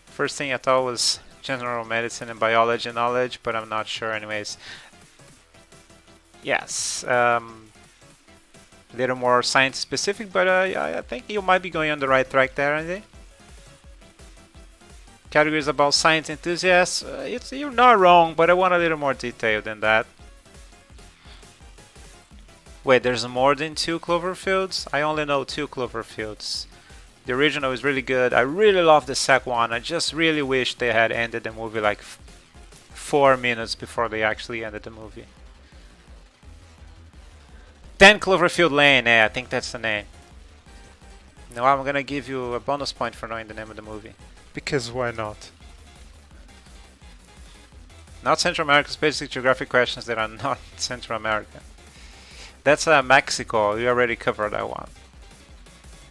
First thing I thought was general medicine and biology knowledge, but I'm not sure anyways. Yes, a little more science specific, but I think you might be going on the right track there, Andy. Categories about science enthusiasts, you're not wrong, but I want a little more detail than that. Wait, there's more than 2 Cloverfields? I only know 2 Cloverfields. The original is really good. I really love the second one. I just really wish they had ended the movie like 4 minutes before they actually ended the movie. 10 Cloverfield Lane, I think that's the name. No, I'm gonna give you a bonus point for knowing the name of the movie. Because why not? Not Central America's basic geographic questions that are not Central America. That's Mexico, you already covered that one.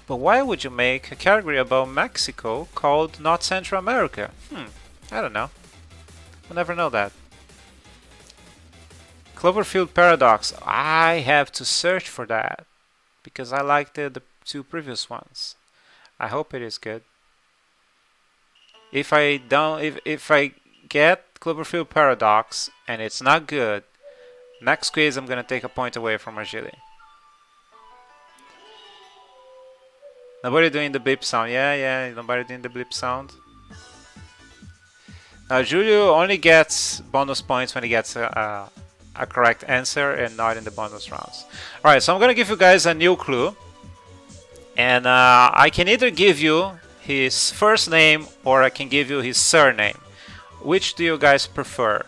But why would you make a category about Mexico called Not Central America? I don't know. We'll never know that. Cloverfield Paradox. I have to search for that because I liked the 2 previous ones. I hope it is good. If I don't, if I get Cloverfield Paradox and it's not good, next quiz I'm gonna take a point away from Agile. Nobody doing the blip sound. Yeah, nobody doing the blip sound. Now Julio only gets bonus points when he gets a correct answer and not in the bonus rounds. Alright, so I'm gonna give you guys a new clue. And I can either give you his first name or I can give you his surname. Which do you guys prefer?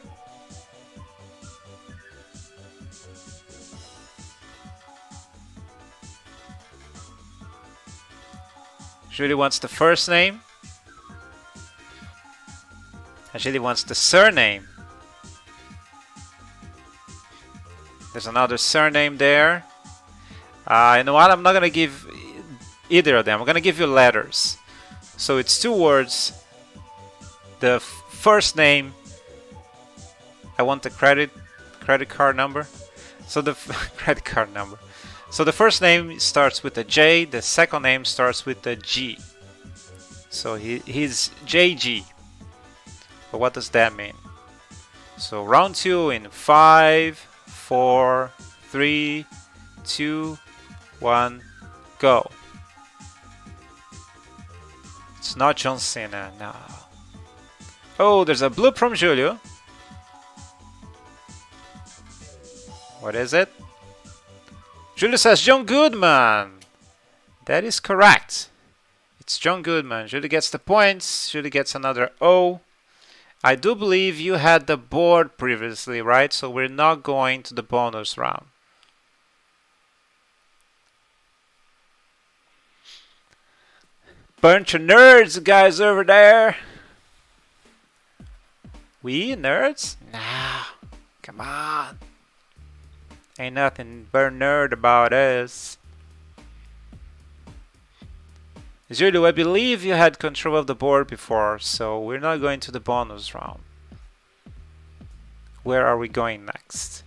Julie wants the first name. And Julie wants the surname. There's another surname there. You know what? I'm not gonna give either of them. I'm gonna give you letters. So it's 2 words. The first name. I want the credit card number. So the credit card number. So the first name starts with a J, the second name starts with a G. So he's JG. But what does that mean? So round 2 in 5, 4, 3, 2, 1, go. It's not John Cena, no. Oh, there's a bloop from Julio. What is it? Julio says John Goodman. That is correct. It's John Goodman. Julio gets the points. Julio gets another O. I do believe you had the board previously, right? So we're not going to the bonus round. Bunch of nerds, guys over there. We nerds? Nah, come on. Ain't nothing but nerd about us. Julio, I believe you had control of the board before, so we're not going to the bonus round. Where are we going next?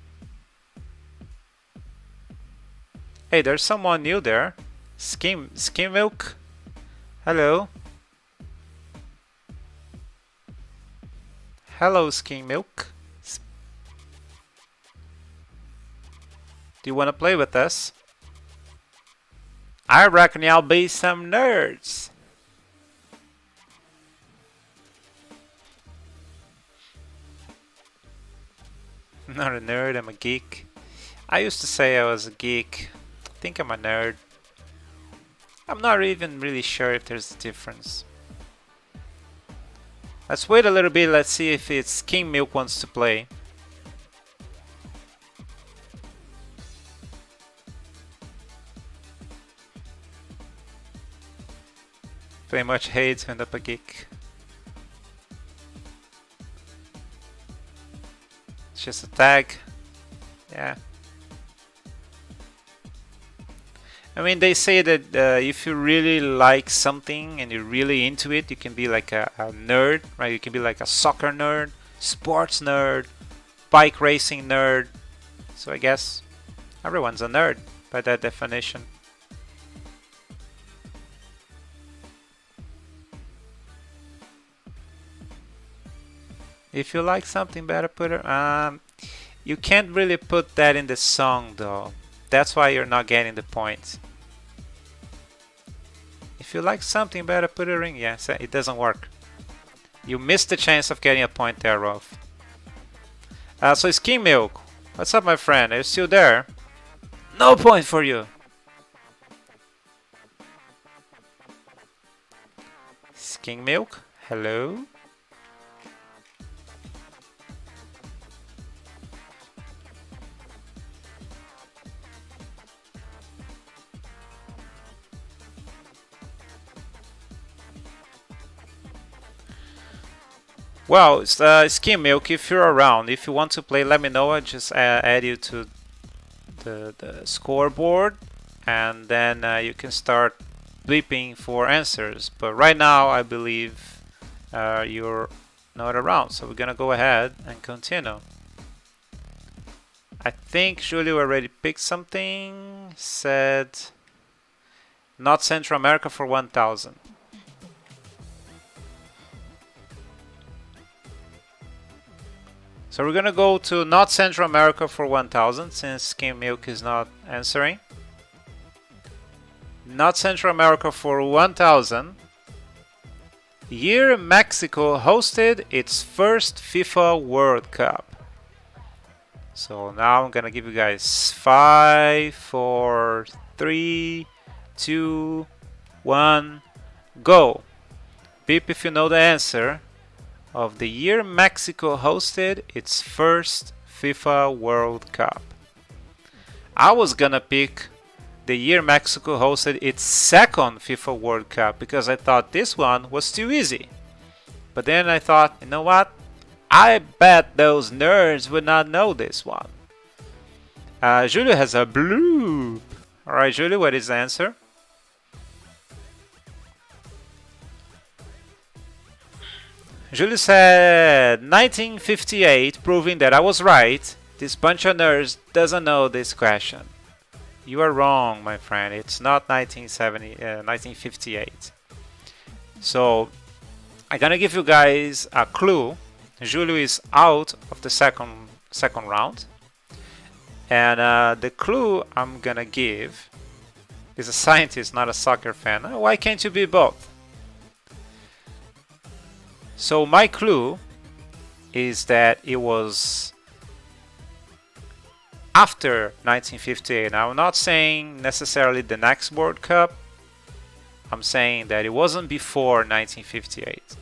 Hey, there's someone new there. Skim Milk. Hello. Hello, Skim Milk. Do you want to play with us? I reckon y'all be some nerds. I'm not a nerd, I'm a geek. I used to say I was a geek. I think I'm a nerd. I'm not even really sure if there's a difference. Let's wait a little bit, let's see if it's King Milk wants to play. Very much hate to end up a geek. It's just a tag. Yeah. I mean, they say that if you really like something and you're really into it, you can be like a nerd, right? You can be like a soccer nerd, sports nerd, bike racing nerd. So I guess everyone's a nerd by that definition. If you like something, better put it. You can't really put that in the song though. That's why you're not getting the points. If you like something, better put a ring. Yes, it doesn't work. You missed the chance of getting a point there, Rolf. So Skim Milk, what's up, my friend? Are you still there? No point for you. Skim Milk, hello. Well, Skim Milk, if you're around, if you want to play, let me know. I'll just add you to the scoreboard, and then you can start bleeping for answers. But right now, I believe you're not around, so we're gonna go ahead and continue. I think Julio already picked something. Said not Central America for 1000. So we're gonna go to not Central America for 1000 since Skim Milk is not answering. Not Central America for 1000. Year Mexico hosted its first FIFA World Cup. So now I'm gonna give you guys 5, 4, 3, 2, 1, go. Beep if you know the answer. Of the year Mexico hosted its first FIFA World Cup. I was gonna pick the year Mexico hosted its second FIFA World Cup because I thought this one was too easy. But then I thought, you know what? I bet those nerds would not know this one. Julio has a bloop. Alright, Julio, what is the answer? Julio said 1958, proving that I was right. This bunch of nerds doesn't know this question. You are wrong, my friend. It's not 1958. So I'm gonna give you guys a clue. Julio is out of the second round, and the clue I'm gonna give is a scientist, not a soccer fan. Why can't you be both? So my clue is that it was after 1958. Now I'm not saying necessarily the next World Cup. I'm saying that it wasn't before 1958.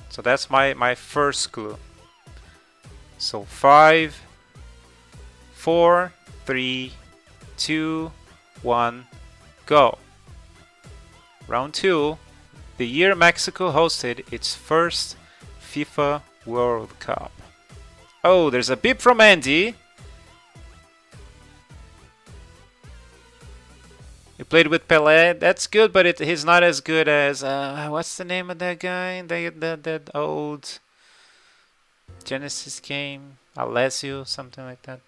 So that's my first clue. So 5, 4, 3, 2, 1, go. Round 2. The year Mexico hosted its first FIFA World Cup. Oh, there's a beep from Andy. He played with Pelé. That's good, but he's not as good as what's the name of that guy? That old Genesis game, Alessio, something like that.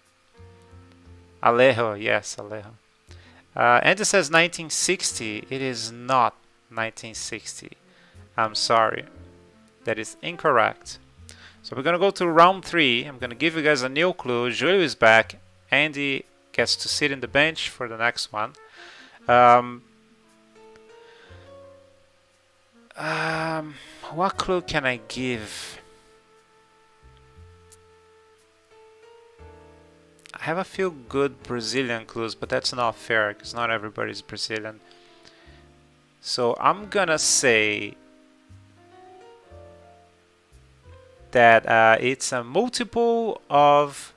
Alejo, yes, Alejo. And it says 1960. It is not 1960. I'm sorry. That is incorrect. So we're gonna go to round 3. I'm gonna give you guys a new clue. Julio is back. Andy gets to sit in the bench for the next one. What clue can I give? I have a few good Brazilian clues, but that's not fair because not everybody's Brazilian. So I'm gonna say that it's a multiple of...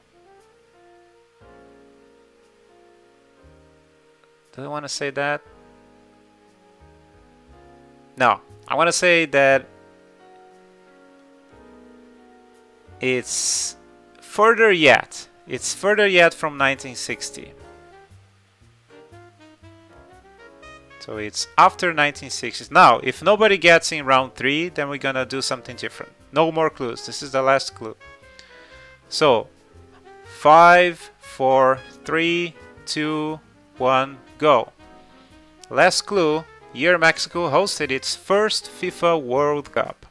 Do I want to say that? No, I want to say that it's further yet. It's further yet from 1960. So it's after 1960s. Now, if nobody gets in round 3, then we're gonna do something different. No more clues. This is the last clue. So, 5, 4, 3, 2, 1, go. Last clue. Year Mexico hosted its first FIFA World Cup.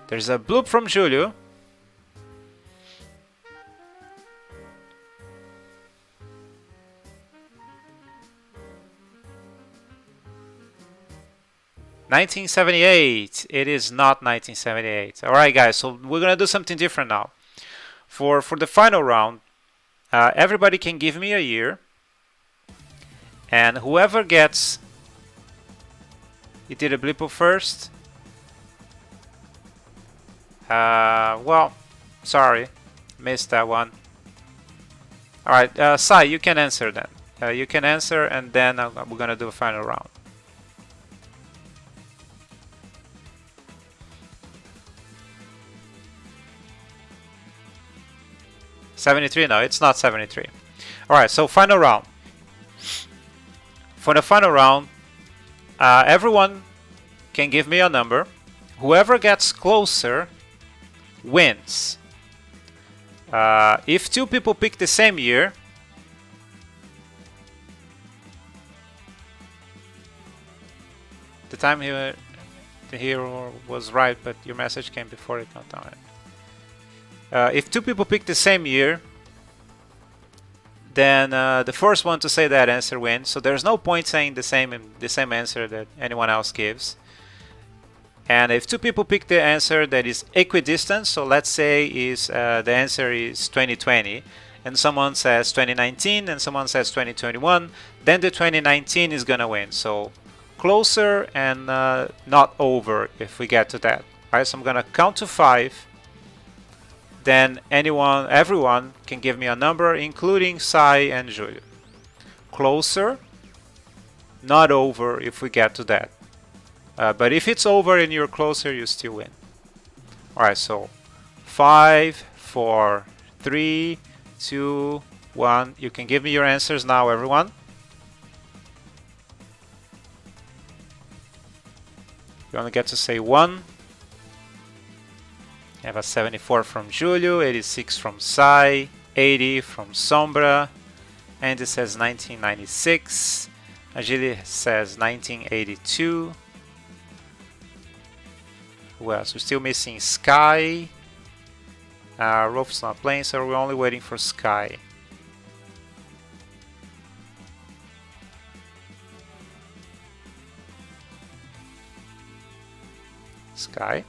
There's a bloop from Julio. (1978). It is not 1978. All right, guys. So we're gonna do something different now. For the final round, everybody can give me a year, and whoever gets... You did a blippo first. Well, sorry, missed that one. All right, Sai, you can answer then. You can answer, and then we're gonna do a final round. (73)? No, it's not 73. All right, so final round. For the final round, everyone can give me a number. Whoever gets closer wins. If 2 people pick the same year, the time here was right, but your message came before it got down. If 2 people pick the same year, then the first one to say that answer wins. So there's no point saying the same answer that anyone else gives. And if 2 people pick the answer that is equidistant, so let's say the answer is 2020, and someone says 2019, and someone says 2021, then the 2019 is gonna win. So closer and not over if we get to that. All right, so I'm gonna count to 5. Then everyone can give me a number, including Sai and Julio. Closer, not over if we get to that. But if it's over and you're closer, you still win. Alright, so 5, 4, 3, 2, 1. You can give me your answers now, everyone. You only get to say 1. I have a 74 from Julio, 86 from Sai, 80 from Sombra, Andy says 1996, Agile says 1982. Who else? We're still missing Sky. Rolf's not playing, so we're only waiting for Sky. Sky.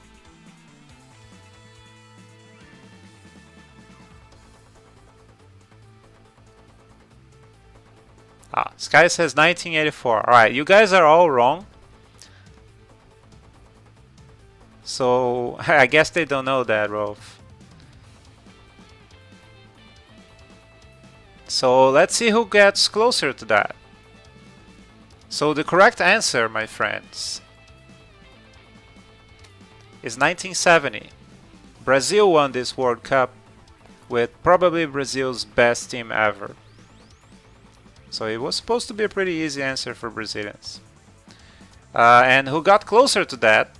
Sky says 1984. Alright, you guys are all wrong. So, I guess they don't know that, Rolf. So, let's see who gets closer to that. So, the correct answer, my friends, is 1970. Brazil won this World Cup with probably Brazil's best team ever. So it was supposed to be a pretty easy answer for Brazilians. And who got closer to that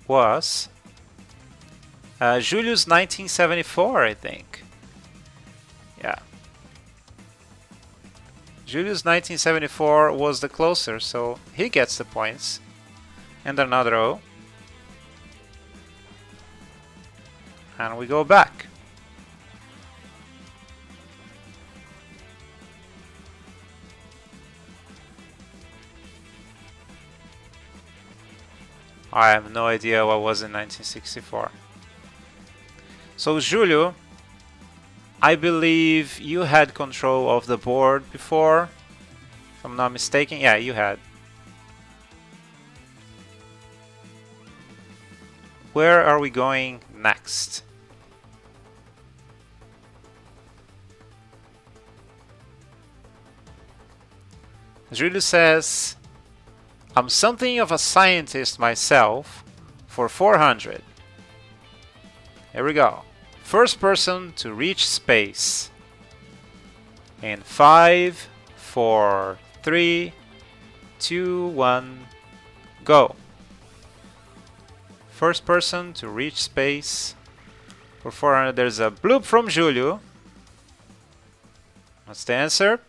was Julioo's 1974, I think. Yeah. Julioo's 1974 was the closer, so he gets the points. And another O. And we go back. I have no idea what was in 1964. So Julioo, I believe you had control of the board before, if I'm not mistaken. Yeah, you had. Where are we going next? Julioo says, I'm something of a scientist myself for 400. Here we go. First person to reach space. In 5, 4, 3, 2, 1, go. First person to reach space for 400. There's a bloop from Julioo. What's the answer?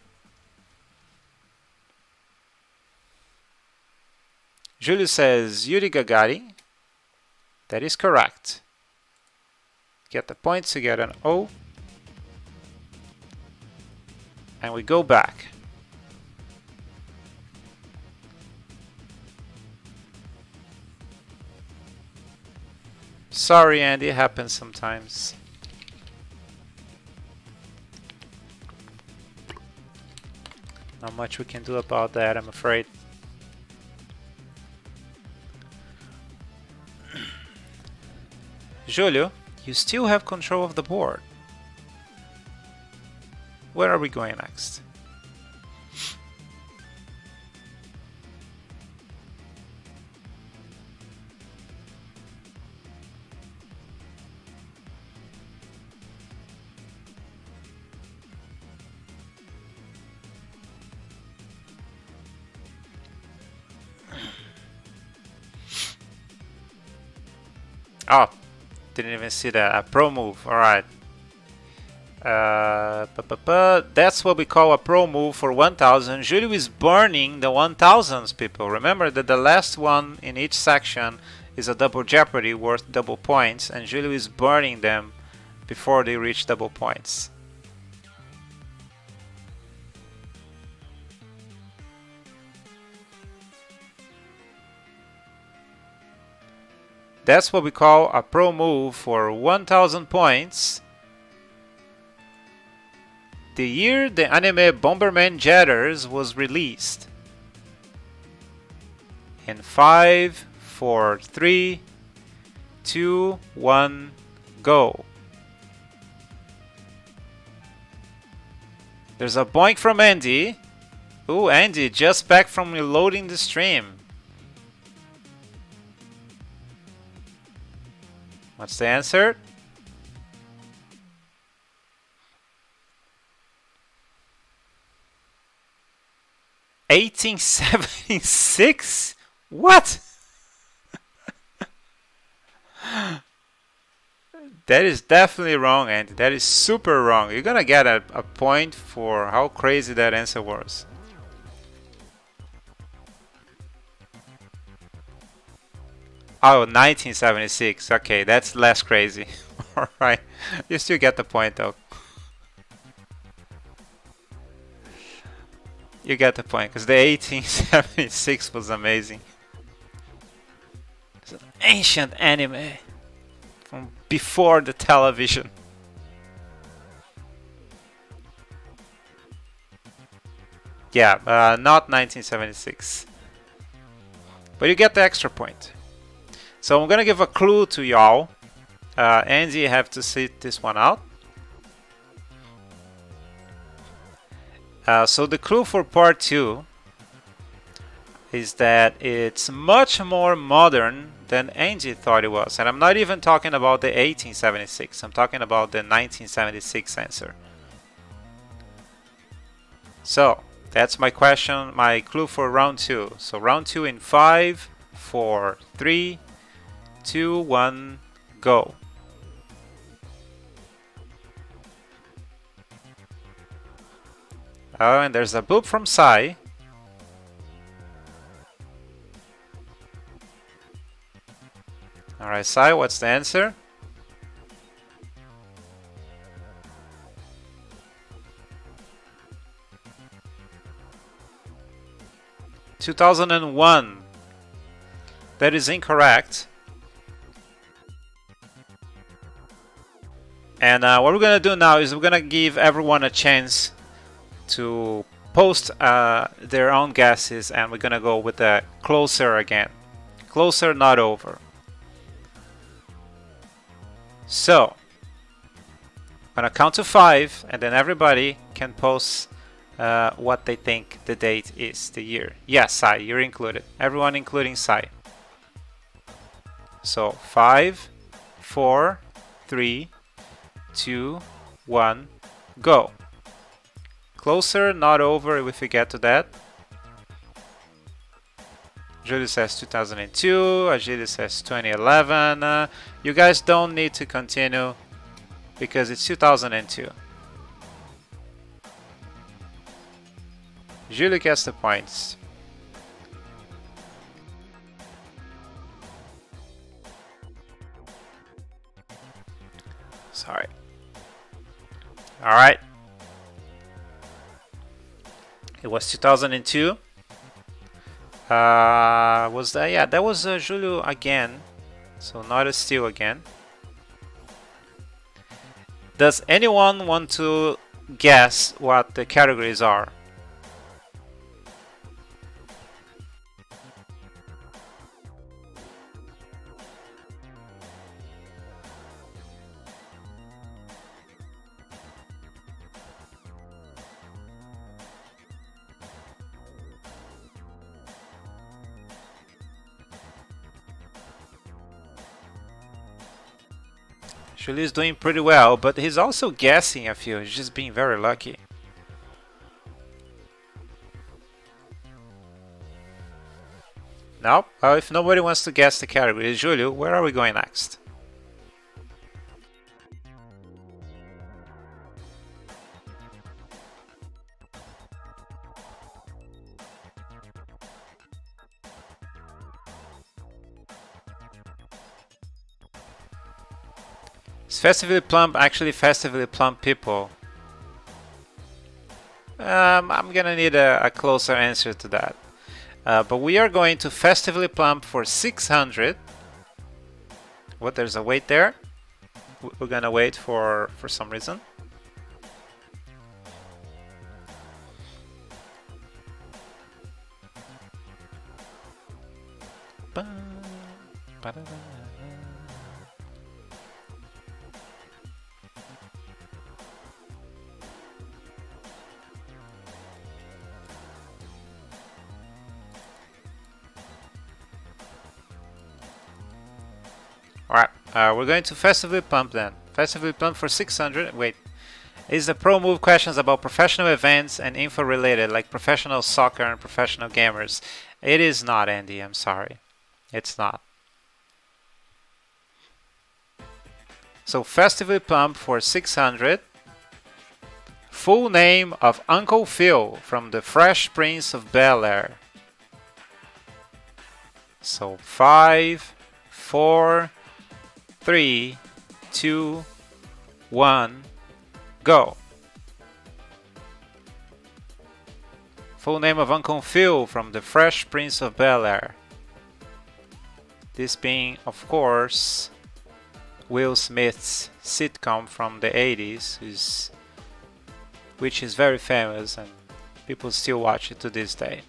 Julioo says Yuri Gagarin. That is correct. Get the points to get an O. And we go back. Sorry, Andy, it happens sometimes. Not much we can do about that, I'm afraid. Julioo, you still have control of the board. Where are we going next? Oh, didn't even see that. A pro move. Alright. That's what we call a pro move for 1000. Julioo is burning the 1000s, people. Remember that the last one in each section is a double Jeopardy worth double points, and Julioo is burning them before they reach double points. That's what we call a pro move for 1000 points. The year the anime Bomberman Jetters was released. In 5, 4, 3, 2, 1, go. There's a boink from Andy. Ooh, Andy, just back from reloading the stream. What's the answer? $1876? What? That is definitely wrong, Andy. That is super wrong. You're gonna get a point for how crazy that answer was. Oh, 1976. Okay, that's less crazy. Alright. You still get the point though. You get the point, because the 1876 was amazing. It's an ancient anime from before the television. Yeah, not 1976. But you get the extra point. So I'm gonna give a clue to y'all. Andy, you have to sit this one out. So the clue for part 2 is that it's much more modern than Andy thought it was. And I'm not even talking about the 1876. I'm talking about the 1976 answer. So that's my question, my clue for round 2. So round 2 in 5, 4, 3, 2, 1, go. Oh, and there's a boop from Sai. Alright, Sai, what's the answer? "2001." That is incorrect. And what we're gonna do now is we're gonna give everyone a chance to post their own guesses, and we're gonna go with the closer again. Closer, not over. So I'm gonna count to 5, and then everybody can post what they think the date is, the year. Yes, Sai, you're included. Everyone including Sai. So 5, 4, 3, 2, 1, go. Closer, not over if we get to that. Julio says 2002, Agile says 2011. You guys don't need to continue because it's 2002. Julio gets the points. Sorry. Alright. It was 2002. Was that? Yeah, that was Julio again. So not a steal again. Does anyone want to guess what the categories are? Julio is doing pretty well, but he's also guessing a few. He's just being very lucky. No? Well, if nobody wants to guess the category, Julio, where are we going next? Is Festively Plump actually Festively Plump people? I'm gonna need a closer answer to that. But we are going to Festively Plump for 600. What, there's a wait there? We're gonna wait for some reason. Alright, we're going to Festively Plump then. Festively Plump for 600. Wait. Is the pro move questions about professional events and info related, like professional soccer and professional gamers? It is not, Andy. I'm sorry. It's not. So Festively Plump for 600. Full name of Uncle Phil from the Fresh Prince of Bel-Air. So 5, 4, 3, 2, 1, go. Full name of Uncle Phil from the Fresh Prince of Bel-Air. This being, of course, Will Smith's sitcom from the 80s, which is very famous and people still watch it to this day.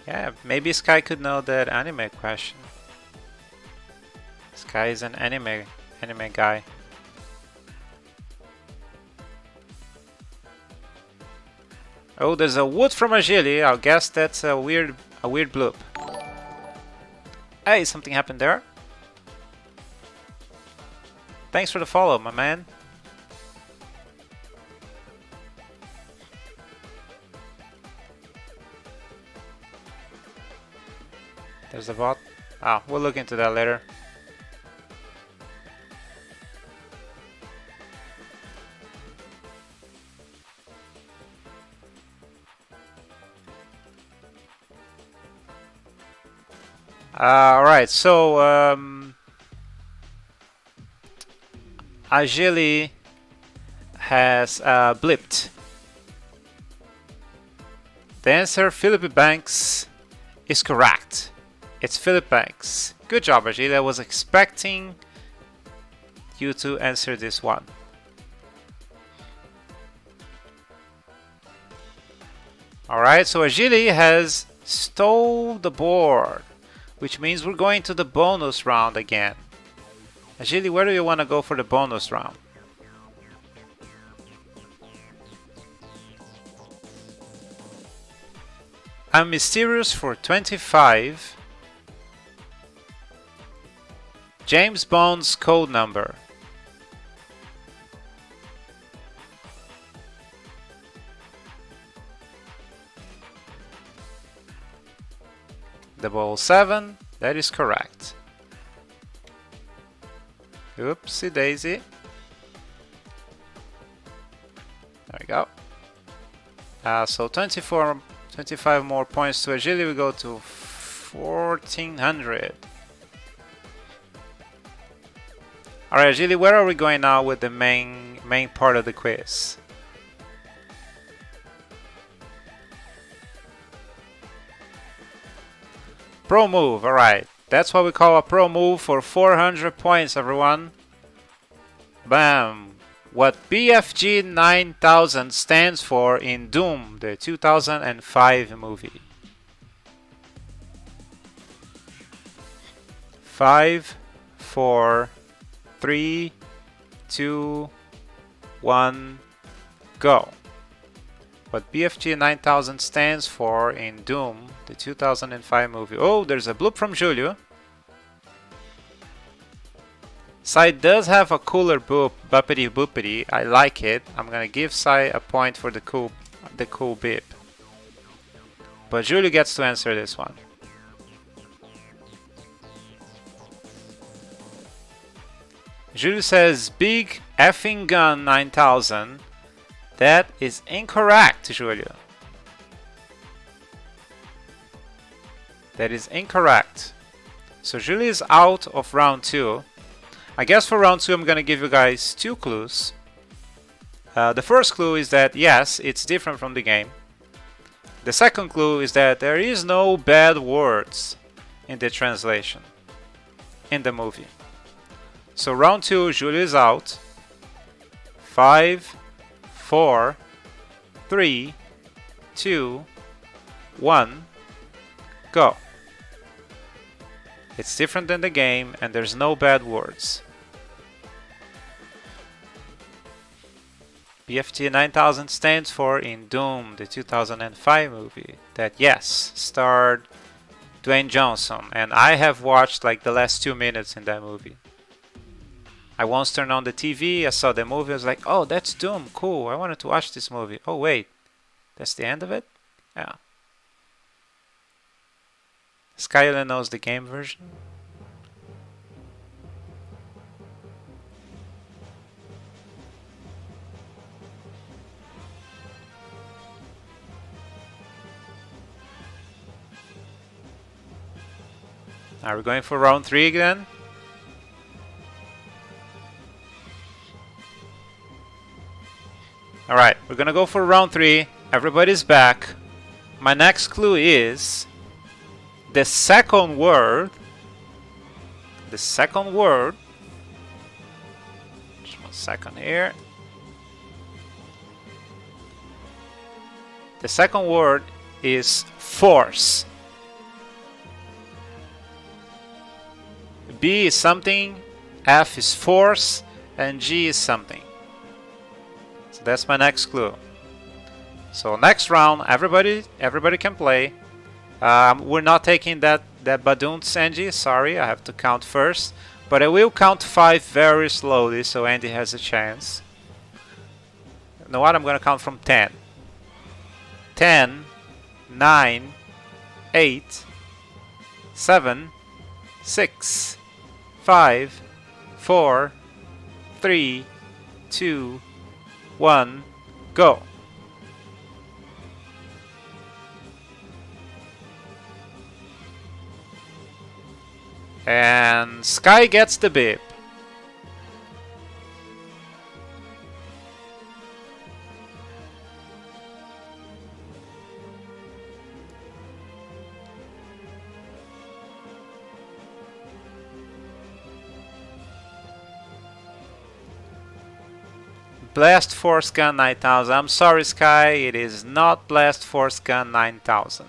Yeah, maybe Sky could know that anime question. Sky is an anime guy. Oh, there's a wood from Agile. I'll guess that's a weird bloop. Hey, something happened there. Thanks for the follow, my man. There's the bot. Ah, we'll look into that later. Alright, so Agile has blipped. The answer, Philip Banks, is correct. It's Philip Banks. Good job, Agile. I was expecting you to answer this one. Alright, so Agile has stole the board, which means we're going to the bonus round again. Agile, where do you want to go for the bonus round? I'm mysterious for 25. James Bond's code number. Double 7, that is correct. Oopsie daisy. There we go. So 25 more points to Agile, we go to 1400. Alright, Agile, where are we going now with the main part of the quiz? Pro move, alright. That's what we call a pro move for 400 points, everyone. Bam! What BFG 9000 stands for in Doom, the 2005 movie. 5, 4, 3, 2, 1, go. What BFG 9000 stands for in Doom, the 2005 movie. Oh, there's a bloop from Julio. Sai does have a cooler boop, buppity boopity. I like it. I'm gonna give Sai a point for the cool beep. But Julio gets to answer this one. Julio says big effing gun 9000. That is incorrect, Julio. That is incorrect. So Julio is out of round 2. I guess for round 2 I'm gonna give you guys 2 clues. The first clue is that yes, it's different from the game. The second clue is that there is no bad words in the translation in the movie. So round 2, Julio is out. 5, 4, 3, 2, 1, go. It's different than the game and there's no bad words. BFG 9000 stands for in Doom, the 2005 movie that, yes, starred Dwayne Johnson, and I have watched like the last 2 minutes in that movie. I once turned on the TV, I saw the movie, I was like, oh, that's Doom, cool, I wanted to watch this movie. Oh wait, that's the end of it? Yeah. Skyler knows the game version. Are we going for round 3 again? Alright, we're gonna go for round 3. Everybody's back. My next clue is the second word. The second word. Just 1 second here. The second word is force. B is something, F is force, and G is something. So that's my next clue. So next round, everybody can play. We're not taking that Badoons, Andy. Sorry, I have to count first. But I will count 5 very slowly, so Andy has a chance. You know what? I'm gonna count from 10. 10, 9, 8, 7, 6, 5, 4, 3, 2, 1, go. And Sky gets the bib. Blast Force Gun 9000. I'm sorry, Sky, it is not Blast Force Gun 9000.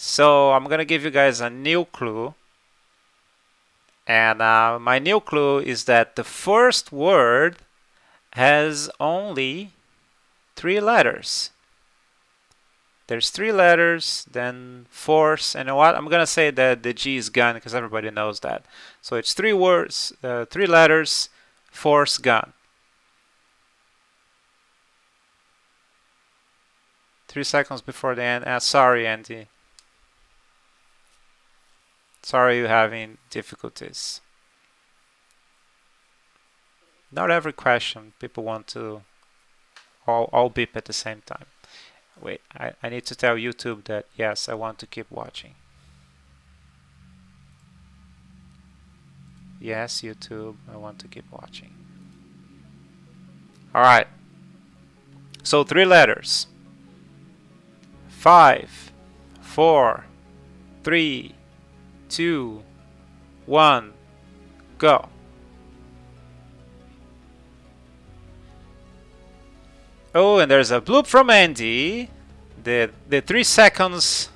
So I'm gonna give you guys a new clue, and my new clue is that the first word has only 3 letters. There's 3 letters, then force, and you know what? I'm gonna say that the G is gun because everybody knows that. So it's 3 words, 3 letters, force gun. 3 seconds before the end. Sorry, Andy. Sorry you're having difficulties. Not every question people want to all beep at the same time. Wait, I need to tell YouTube that yes, I want to keep watching. Yes, YouTube, I want to keep watching. Alright. So 3 letters. 5, 4, 3, 2, 1, go. Oh, and there's a bloop from Andy. The 3 seconds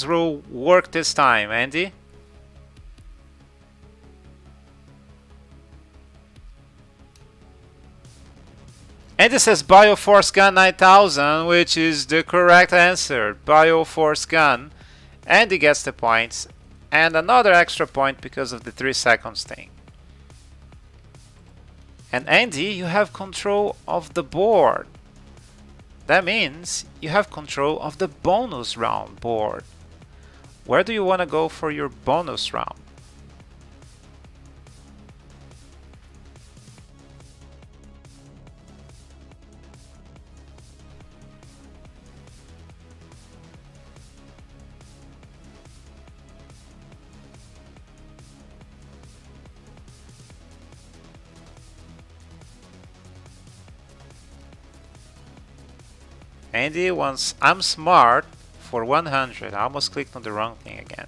rule worked this time, Andy. Andy says Bioforce Gun 9000, which is the correct answer. Bioforce Gun. Andy gets the points. And another extra point because of the 3 seconds thing. And Andy, you have control of the board. That means you have control of the bonus round board. Where do you want to go for your bonus round? Andy wants I'm smart for 100. I almost clicked on the wrong thing again.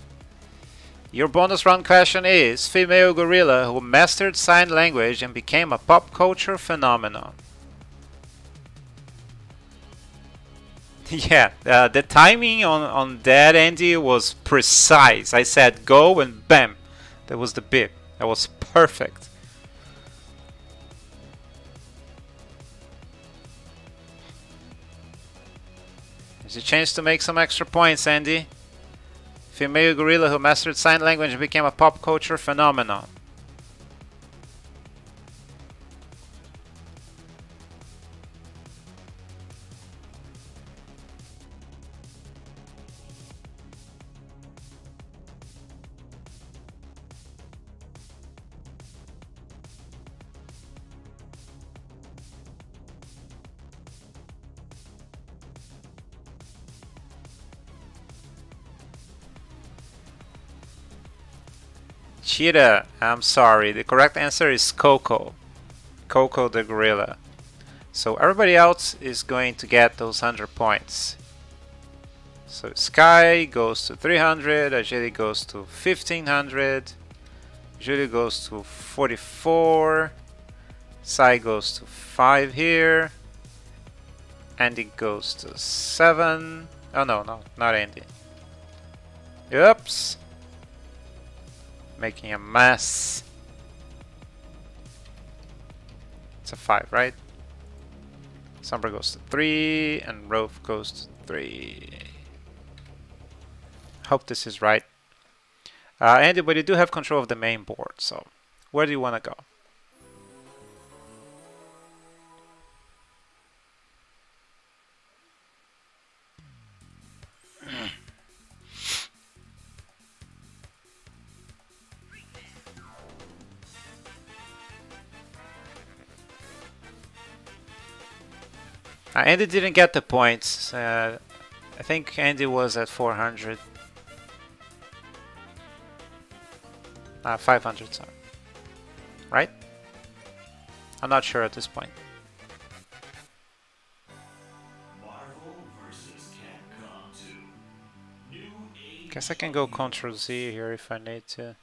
Your bonus round question is female gorilla who mastered sign language and became a pop culture phenomenon. Yeah, the timing on that, Andy, was precise. I said go and bam, that was the bip. That was perfect. There's a chance to make some extra points, Andy. Female gorilla who mastered sign language and became a pop culture phenomenon. Cheetah, I'm sorry. The correct answer is Coco. Coco the gorilla. So everybody else is going to get those 100 points. So Sky goes to 300, Agile goes to 1500, Julie goes to 44, Sai goes to 5 here, Andy goes to 7. Oh no, not Andy. Oops. Making a mess. It's a 5, right? Sombra goes to 3, and Rove goes to 3. Hope this is right. Andy, but you do have control of the main board, so where do you want to go? Andy didn't get the points. I think Andy was at 400. 500, sorry. Right? I'm not sure at this point. Guess I can go Ctrl Z here if I need to.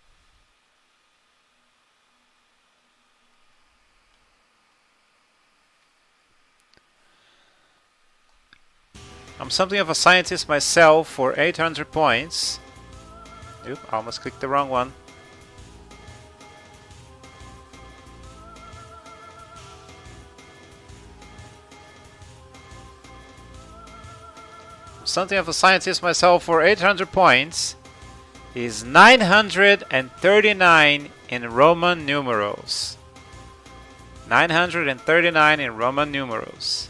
I'm something of a scientist myself for 800 points. Oop, I almost clicked the wrong one. Something of a scientist myself for 800 points is 939 in Roman numerals. 939 in Roman numerals.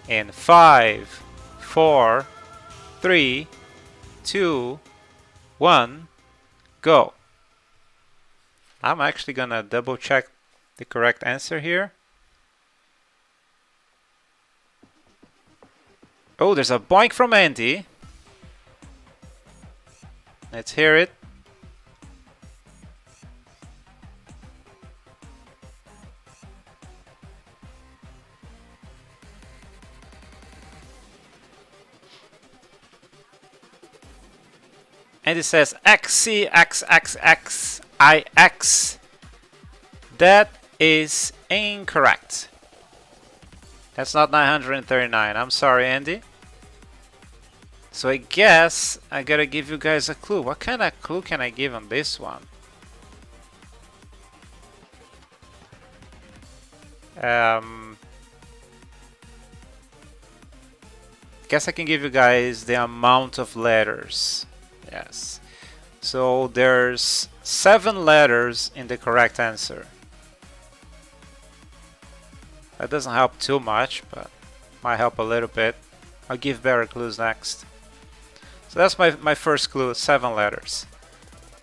In 5, 4, 3, 2, 1, go. I'm actually gonna double check the correct answer here. Oh, there's a boink from Andy. Let's hear it. Andy says XCXXXIX. That is incorrect. That's not 939. I'm sorry, Andy. So I guess I gotta give you guys a clue. What kind of clue can I give on this one? Guess I can give you guys the amount of letters. Yes. So there's 7 letters in the correct answer. That doesn't help too much, but might help a little bit. I'll give better clues next. So that's my first clue, 7 letters.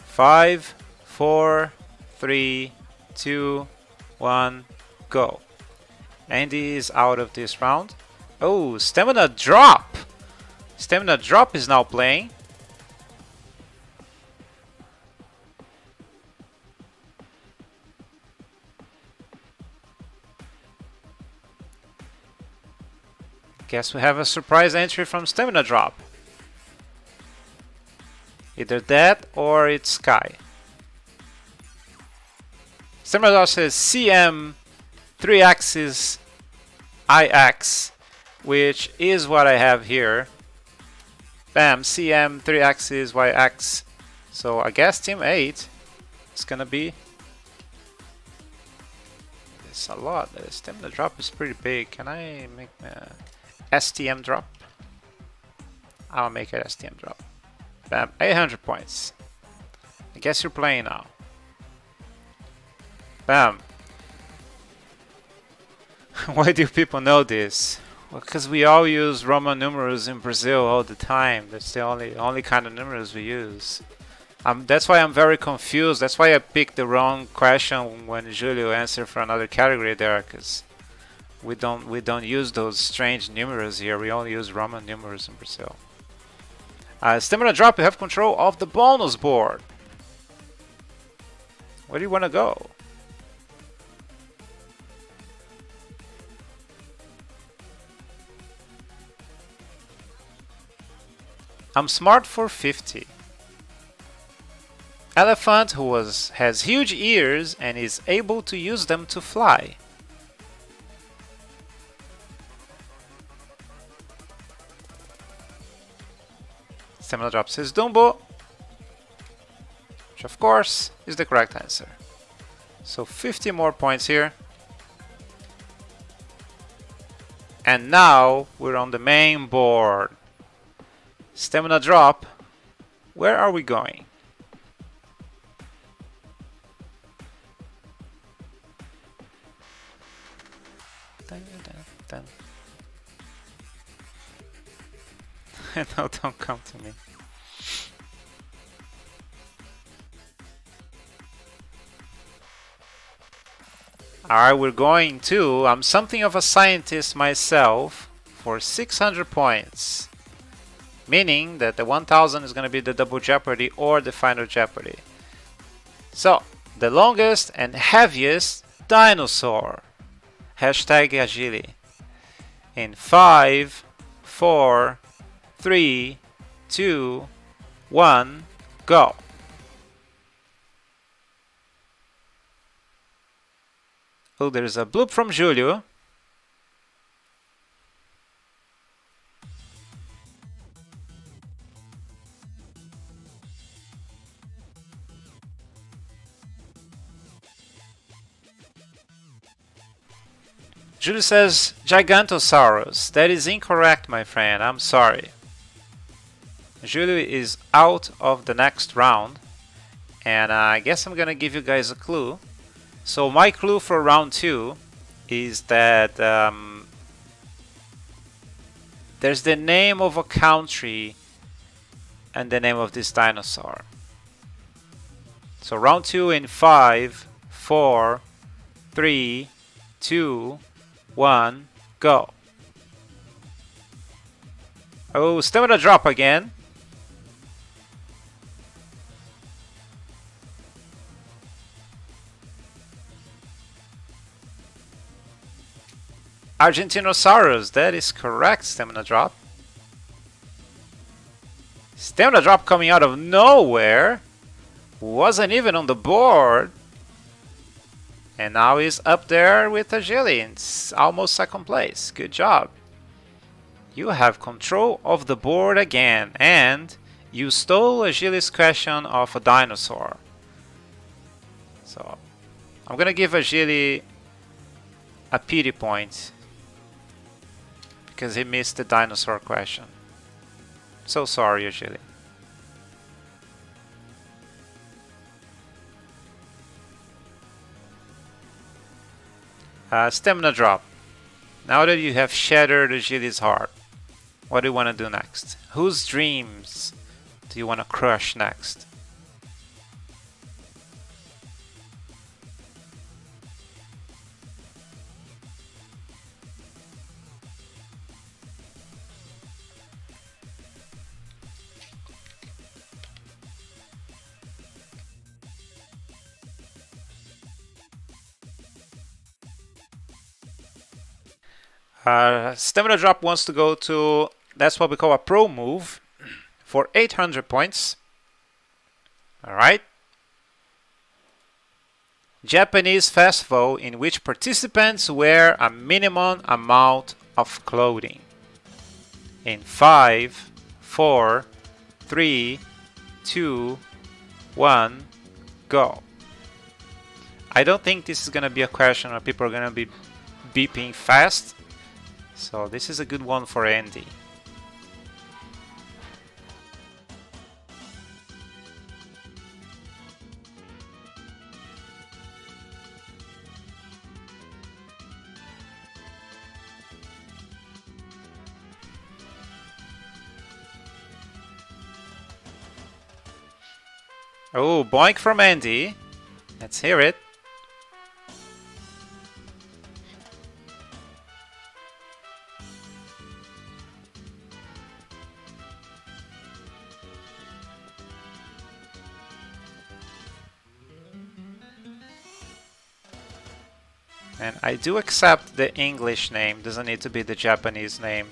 5, 4, 3, 2, 1, go. Andy is out of this round. Oh, StaminaDrop! StaminaDrop is now playing. Guess we have a surprise entry from StaminaDrop. Either that or it's Sky. StaminaDrop says CM 3axis IX, which is what I have here. Bam, CM 3axis YX. So I guess team 8 is gonna be. It's a lot. The StaminaDrop is pretty big. Can I make STM drop? I'll make it STM drop. Bam, 800 points. I guess you're playing now. Bam. Why do people know this? Well, because we all use Roman numerals in Brazil all the time. That's the only kind of numerals we use. That's why I'm very confused. That's why I picked the wrong question when Julio answered for another category there, because we don't use those strange numerals here. We only use Roman numerals in Brazil. StaminaDrop, you have control of the bonus board. Where do you want to go? I'm smart for 50. Elephant who has huge ears and is able to use them to fly. StaminaDrop says Dumbo, which of course is the correct answer. So 50 more points here. And now we're on the main board. StaminaDrop. Where are we going? Dun, dun, dun. No, don't come to me. Alright, we're going to... I'm something of a scientist myself for 600 points. Meaning that the 1000 is going to be the double Jeopardy or the final Jeopardy. So, the longest and heaviest dinosaur. #Agile. In 5, 4, 3, 2, 1, go. Oh, there's a bloop from Julio. Julio says Gigantosaurus. That is incorrect, my friend. I'm sorry. Julio is out of the next round. And I guess I'm gonna give you guys a clue. So my clue for round 2 is that there's the name of a country and the name of this dinosaur. So round 2 in 5, 4, 3, 2, 1, go. Oh, StaminaDrop again. Argentinosaurus, that is correct, StaminaDrop. StaminaDrop coming out of nowhere. Wasn't even on the board. And now he's up there with Agile in almost second place. Good job. You have control of the board again. And you stole Agile's question of a dinosaur. So, I'm gonna give Agile a pity point. Because he missed the dinosaur question. So sorry, Agile. StaminaDrop. Now that you have shattered Agile's heart, what do you want to do next? Whose dreams do you want to crush next? StaminaDrop wants to go to, that's what we call a pro move, for 800 points. Alright. Japanese festival in which participants wear a minimum amount of clothing. In 5, 4, 3, 2, 1, go. I don't think this is going to be a question where people are going to be beeping fast. So this is a good one for Andy. Oh, boink from Andy. Let's hear it. And I do accept the English name, doesn't need to be the Japanese name.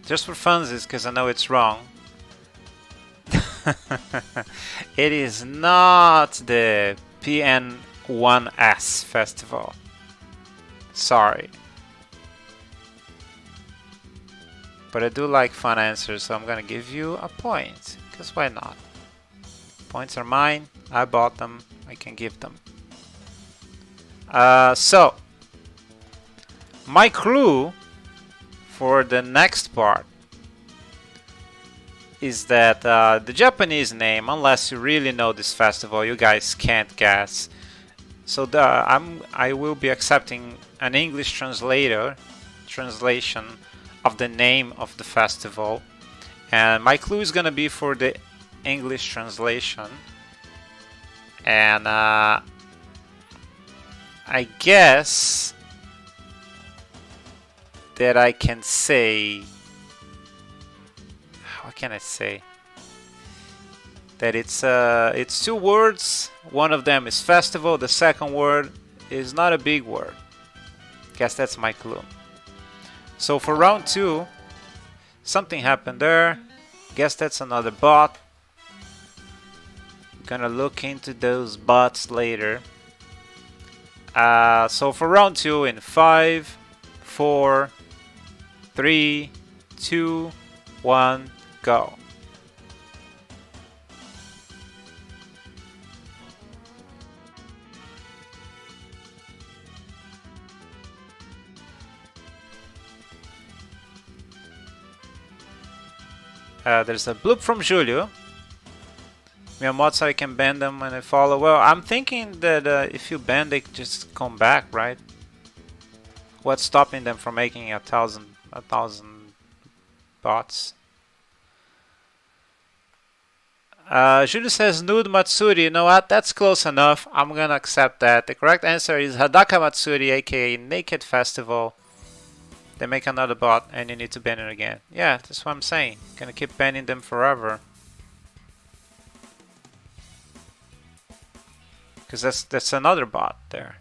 Just for funsies, because I know it's wrong. It is not the PN1S festival. Sorry. But I do like fun answers, so I'm gonna give you a point. Because why not? Points are mine, I bought them, I can give them. So my clue for the next part is that the Japanese name, unless you really know this festival, you guys can't guess. So I will be accepting an English translation of the name of the festival, and my clue is gonna be for the English translation. And I guess that I can say, what can I say? That it's two words. One of them is festival. The second word is not a big word. Guess that's my clue. So for round 2, something happened there. Guess that's another bot. Gonna look into those bots later. So for round 2, in 5, 4, 3, 2, 1, go. There's a bloop from Julio. Miyamoto said I can ban them when I follow. Well, I'm thinking that if you ban, they just come back, right? What's stopping them from making a thousand bots? Julio says nude Matsuri. You know what? That's close enough. I'm gonna accept that. The correct answer is Hadaka Matsuri, aka Naked Festival. They make another bot and you need to ban it again. Yeah, that's what I'm saying. Gonna keep banning them forever. Because that's another bot there.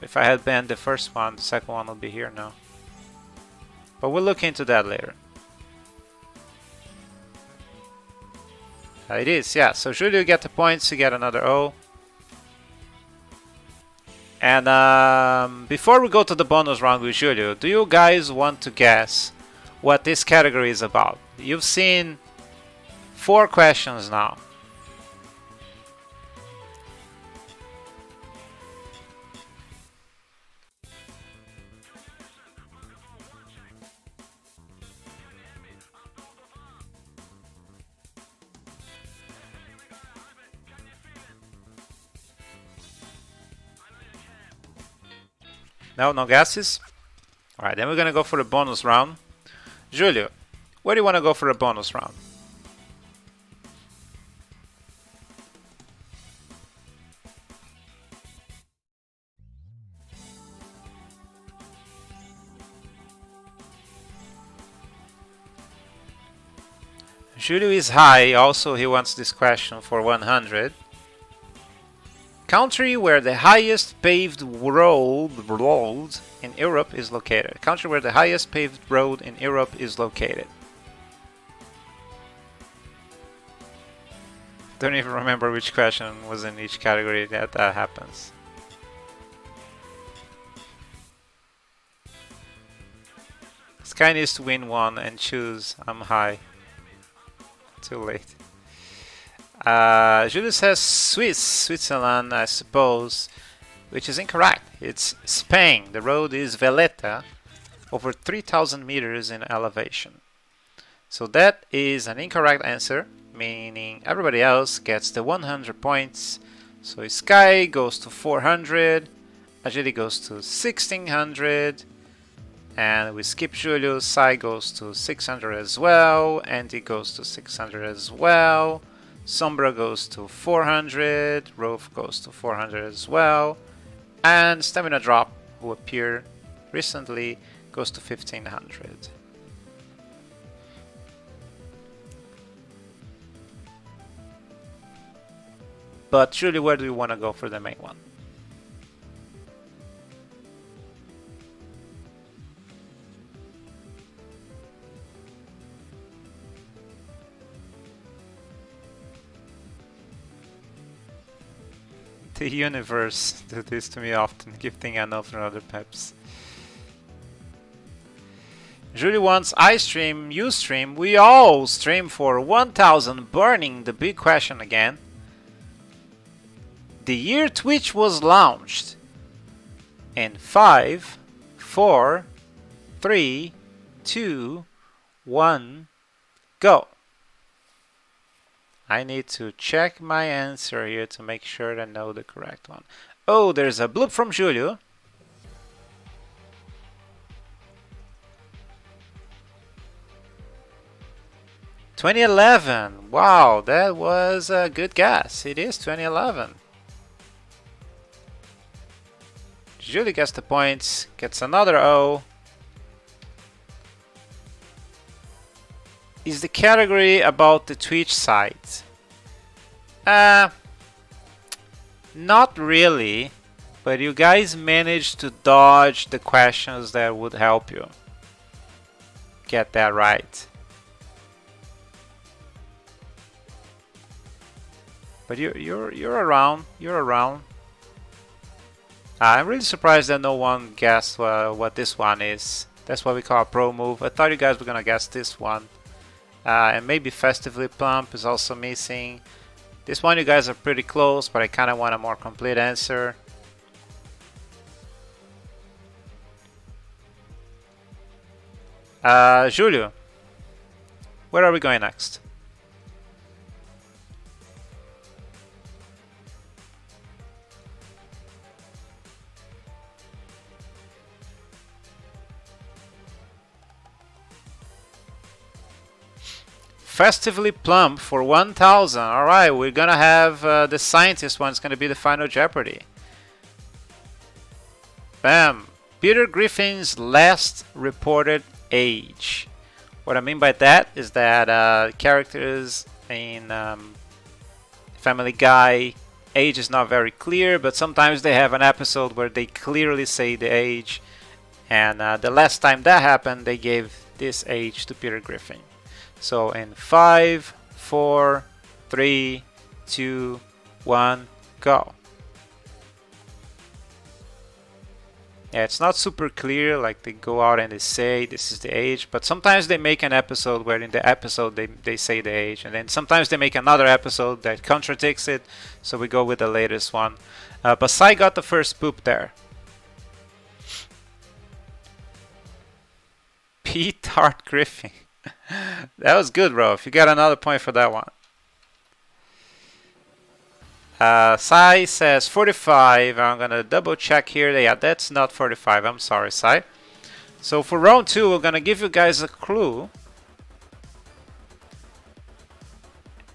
If I had banned the first one, the second one will be here now. But we'll look into that later. It is, yeah. So Julio, you get the points, you get another O. And before we go to the bonus round with Julio, do you guys want to guess what this category is about? You've seen 4 questions now. No guesses? Alright, then we're gonna go for the bonus round. Julio, where do you want to go for the bonus round? Julio is high, also he wants this question for 100. Country where the highest paved road in Europe is located. Country where the highest paved road in Europe is located. Don't even remember which question was in each category that happens. Sky needs to win one and choose. I'm high. Too late. Julio says Switzerland, I suppose, which is incorrect. It's Spain. The road is Veleta, over 3,000 meters in elevation. So that is an incorrect answer, meaning everybody else gets the 100 points. So Sky goes to 400, Agile goes to 1600, and we skip Julio. Sai goes to 600 as well, Andy goes to 600 as well. Sombra goes to 400, Rove goes to 400 as well, and StaminaDrop, who appeared recently, goes to 1500. But Julie, where do you want to go for the main one? The universe do this to me often, gifting enough and other peps. Julie wants I stream, you stream, we all stream for 1000, burning the big question again. The year Twitch was launched. In 5, 4, 3, 2, 1, go. I need to check my answer here to make sure I know the correct one. Oh, there's a bloop from Julio. "2011. Wow, that was a good guess. It is 2011. Julio gets the points, gets another O. Is the category about the Twitch site? Not really, but you guys managed to dodge the questions that would help you get that right. But you're around. You're around. I'm really surprised that no one guessed what this one is. That's what we call a pro move. I thought you guys were gonna guess this one. And maybe Festively Plump is also missing. This one you guys are pretty close, but I kind of want a more complete answer. Julio, where are we going next? Festively Plump for 1000. Alright, we're gonna have the scientist one. It's gonna be the final Jeopardy. Bam! Peter Griffin's last reported age. What I mean by that is that characters in Family Guy, age is not very clear, but sometimes they have an episode where they clearly say the age. And the last time that happened, they gave this age to Peter Griffin. So in 5, 4, 3, 2, 1, go. Yeah, it's not super clear, like they go out and they say this is the age, but sometimes they make an episode where in the episode they say the age, and then sometimes they make another episode that contradicts it, so we go with the latest one. But Sai got the first poop there. Pete Hart Griffin. That was good, bro. If you got another point for that one. Sai says 45. I'm gonna double check here. Yeah, that's not 45. I'm sorry, Sai. So for round 2, we're gonna give you guys a clue.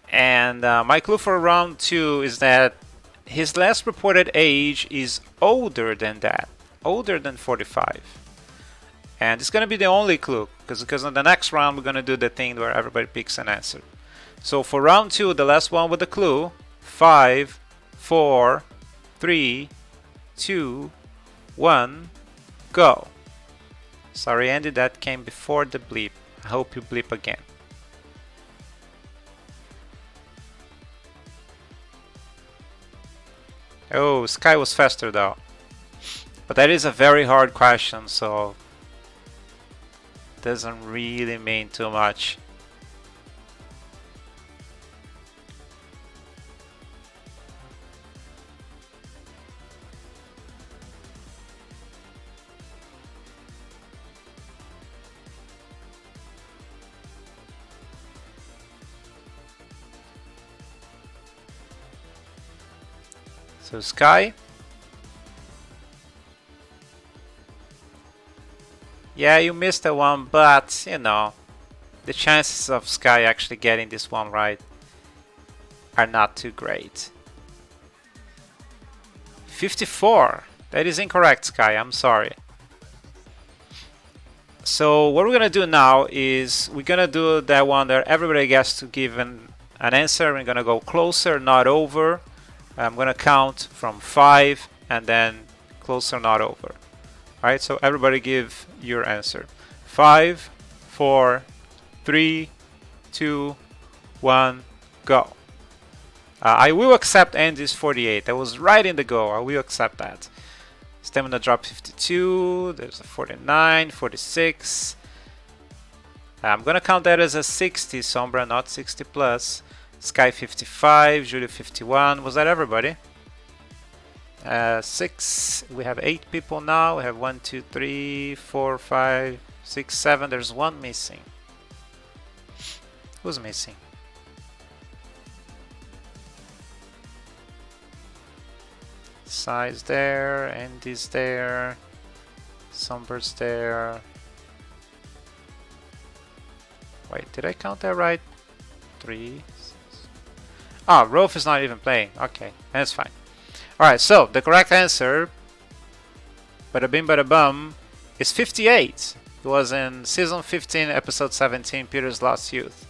And my clue for round 2 is that his last reported age is older than that. Older than 45. And it's going to be the only clue, because in the next round we're going to do the thing where everybody picks an answer. So for round 2, the last one with the clue, 5, 4, 3, 2, 1, go. Sorry Andy, that came before the bleep. I hope you bleep again. Oh, Sky was faster though. But that is a very hard question, so doesn't really mean too much. So Sky. Yeah, you missed the one, but, you know, the chances of Sky actually getting this one right are not too great. 54. That is incorrect, Sky. I'm sorry. So what we're going to do now is we're going to do that one that everybody gets to give an answer. We're going to go closer, not over. I'm going to count from 5 and then closer, not over. Alright, so everybody give your answer. 5, 4, 3, 2, 1, go. I will accept Andy's 48. That was right in the go. I will accept that. StaminaDrop 52. There's a 49, 46. I'm gonna count that as a 60, Sombra, not 60 plus. Sky 55, Julio 51. Was that everybody? 6. We have 8 people now. We have 1, 2, 3, 4, 5, 6, 7. There's one missing. Who's missing? Sai's there, Andy's there, Sombra's there. Wait, did I count that right? 3, 6. Ah, Rolf is not even playing. Okay, that's fine. Alright, so the correct answer, bada bim bada bum, is 58. It was in season 15, episode 17, Peter's Lost Youth.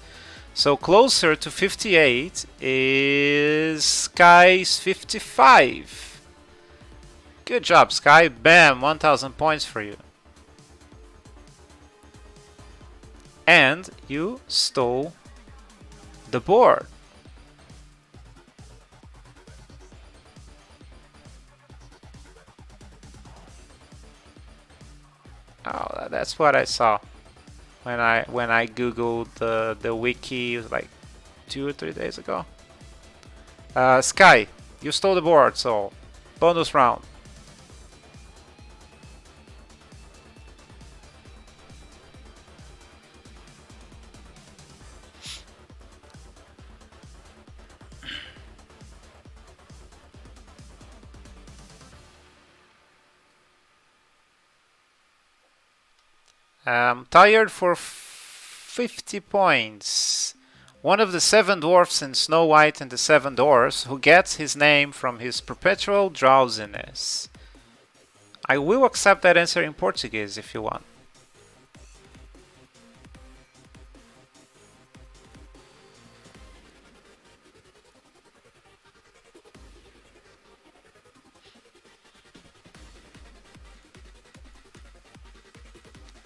So closer to 58 is Sky's 55. Good job, Sky. Bam, 1000 points for you. And you stole the board. Oh, that's what I saw when I googled the wiki. It was like 2 or 3 days ago. Sky, you stole the board, so bonus round. Tired for 50 points. One of the 7 dwarfs in Snow White and the 7 Dwarfs, who gets his name from his perpetual drowsiness. I will accept that answer in Portuguese if you want.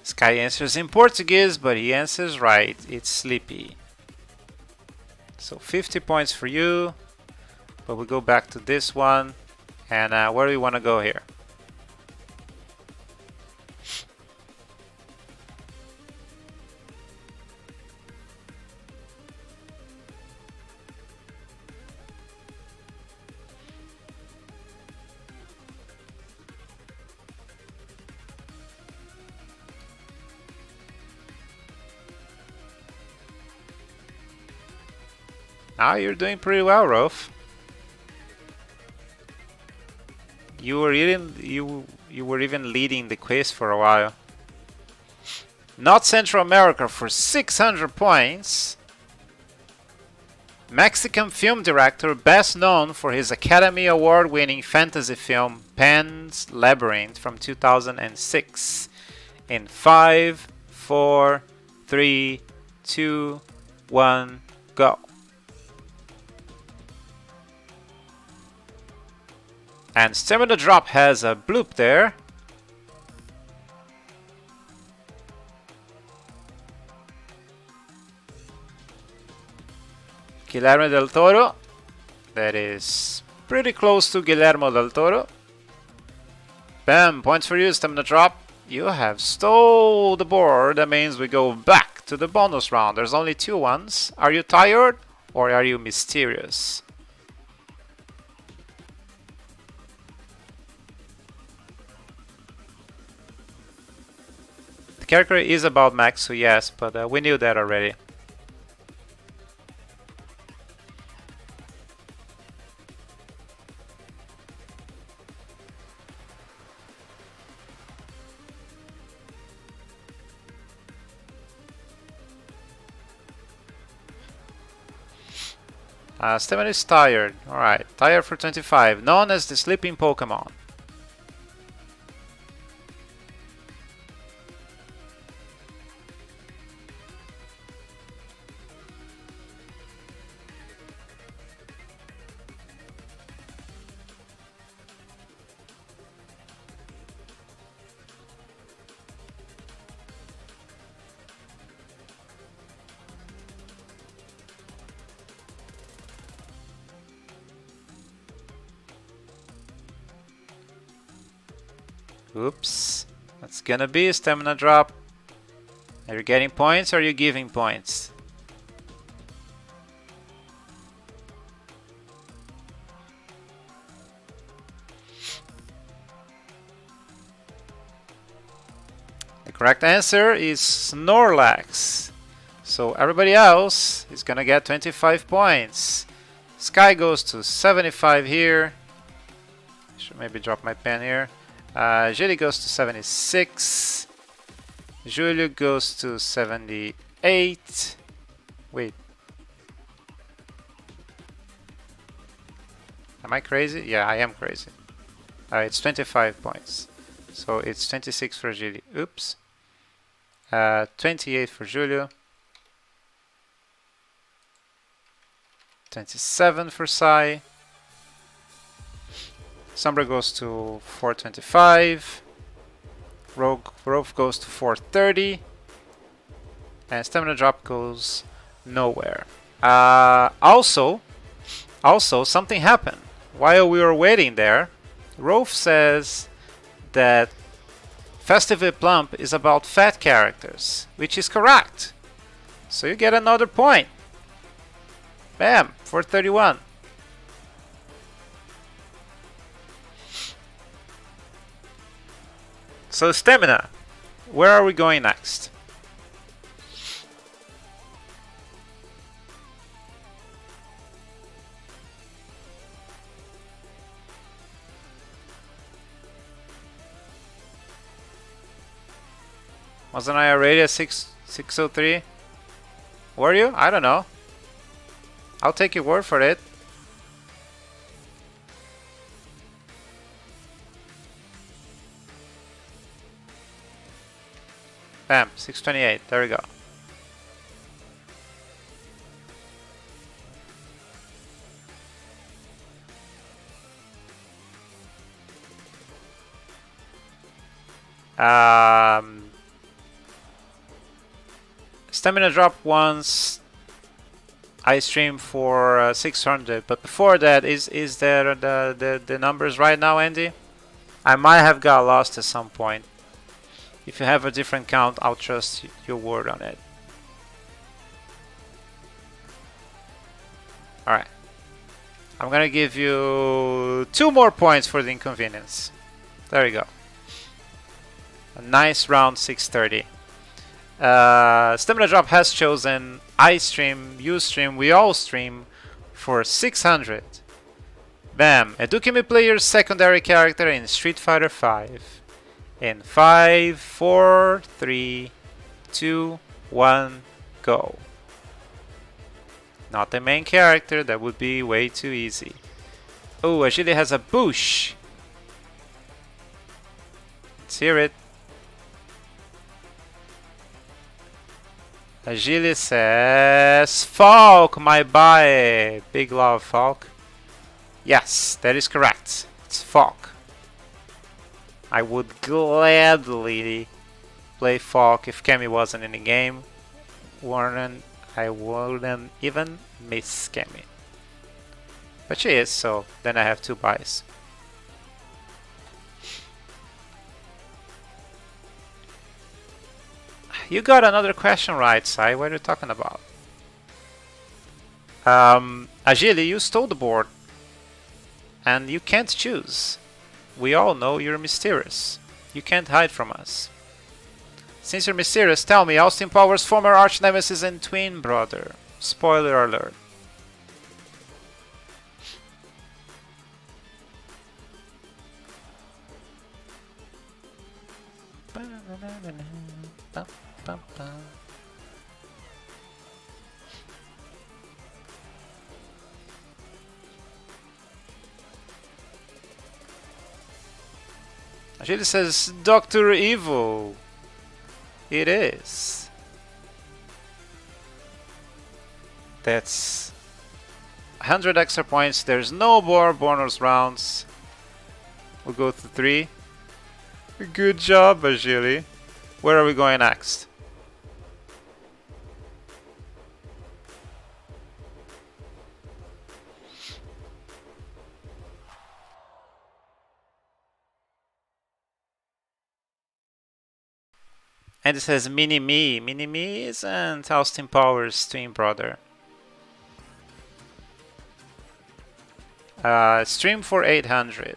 Sky answers in Portuguese, but he answers right. It's sleepy. So 50 points for you. But we go back to this one. And where do we want to go here? Ah, you're doing pretty well, Rolf. You were even leading the quiz for a while. Not Central America for 600 points. Mexican film director best known for his Academy Award-winning fantasy film Pan's Labyrinth from 2006. In 5, 4, 3, 2, 1, go. And StaminaDrop has a bloop there. Guillermo del Toro. That is pretty close to Guillermo del Toro. Bam, points for you, StaminaDrop. You have stole the board. That means we go back to the bonus round. There's only 2 ones. Are you tired or are you mysterious? The character is about Max, so yes, but we knew that already. Stamina is tired. Alright, tired for 25. Known as the sleeping Pokemon. Oops, that's gonna be a StaminaDrop. Are you getting points or are you giving points? Correct answer is Snorlax. So everybody else is gonna get 25 points. Sky goes to 75 here. Should maybe drop my pen here. Julie goes to 76. Julio goes to 78. Wait. Am I crazy? Yeah, I am crazy. It's 25 points. So it's 26 for Julie. Oops. 28 for Julio. 27 for Sai. Sombra goes to 425. Rogue goes to 430. And StaminaDrop goes nowhere. Also, something happened. While we were waiting there, Rolf says that Festive Plump is about fat characters, which is correct. So you get another point. Bam, 431. So Stamina, where are we going next? Wasn't I already at 603? Were you? I don't know. I'll take your word for it. Bam, 628. There we go. StaminaDrop once I stream for 600, but before that, is there the numbers right now, Andy? I might have got lost at some point. If you have a different count, I'll trust your word on it. Alright. I'm gonna give you 2 more points for the inconvenience. There you go. A nice round 630. StaminaDrop has chosen I stream, you stream, we all stream for 600. Bam! A Cammyplayer's secondary character in Street Fighter V. In 5, 4, 3, 2, 1, go. Not the main character, that would be way too easy. Oh, Agile has a bush. Let's hear it. Agile says Falk, my boy. Big love, Falk. Yes, that is correct. It's Falk. I would gladly play Falk if Cammy wasn't in the game. I wouldn't even miss Cammy. But she is, so then I have 2 buys. You got another question right, Sai. What are you talking about? Agile, you stole the board. And you can't choose. We all know you're mysterious. You can't hide from us. Since you're mysterious, tell me, Austin Powers' former arch nemesis and twin brother. Spoiler alert. Agile says Dr. Evil. It is. That's 100 extra points. There's no more bonus rounds. We'll go to 3. Good job, Agile. Where are we going next? And it says Mini-Me. Mini-Me isn't Austin Powers' twin brother. Stream for 800.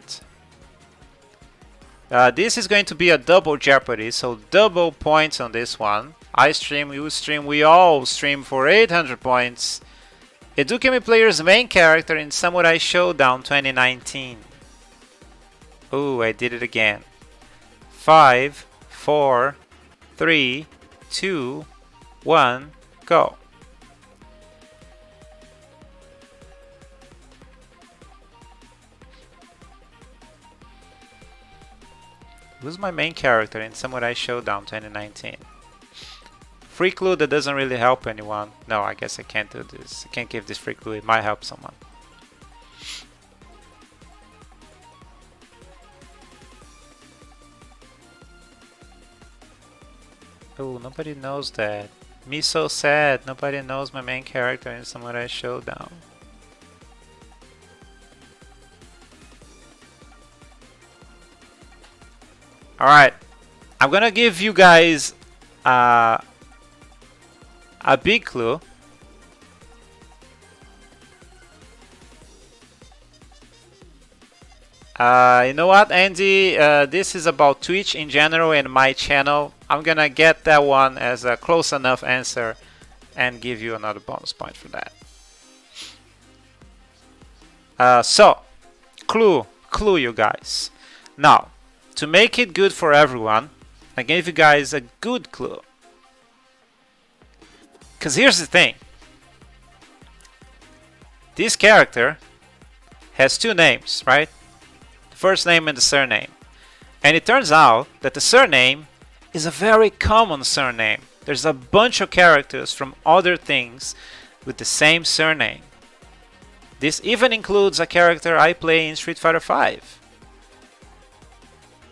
This is going to be a double Jeopardy, so double points on this one. I stream, you stream, we all stream for 800 points. Edu Cammyplayer's main character in Samurai Showdown 2019. Oh, I did it again. 5, 4, 3, 2, 1, go. Who's my main character in Samurai Showdown 2019? Free clue that doesn't really help anyone. No, I guess I can't do this. I can't give this free clue. It might help someone. Oh, nobody knows that. Me so sad. Nobody knows my main character in Samurai Showdown. Alright. I'm gonna give you guys a big clue. You know what, Andy? This is about Twitch in general and my channel. I'm gonna get that one as a close enough answer and give you another bonus point for that. So, clue you guys. Now, to make it good for everyone, I gave you guys a good clue. Because here's the thing. This character has two names, right? The first name and the surname. And it turns out that the surname is a very common surname. There's a bunch of characters from other things with the same surname. This even includes a character I play in Street Fighter V.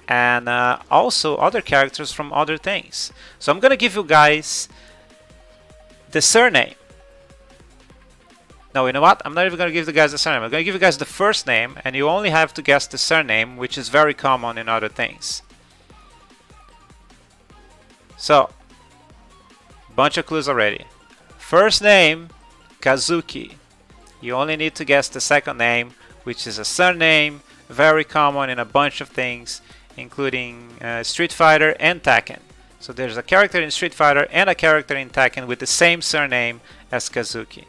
And also other characters from other things. So I'm gonna give you guys the surname. No, you know what? I'm not even gonna give the guys the surname. I'm gonna give you guys the first name, and you only have to guess the surname, which is very common in other things. So, bunch of clues already. First name, Kazuki. You only need to guess the second name, which is a surname, very common in a bunch of things, including Street Fighter and Tekken. So there's a character in Street Fighter and a character in Tekken with the same surname as Kazuki.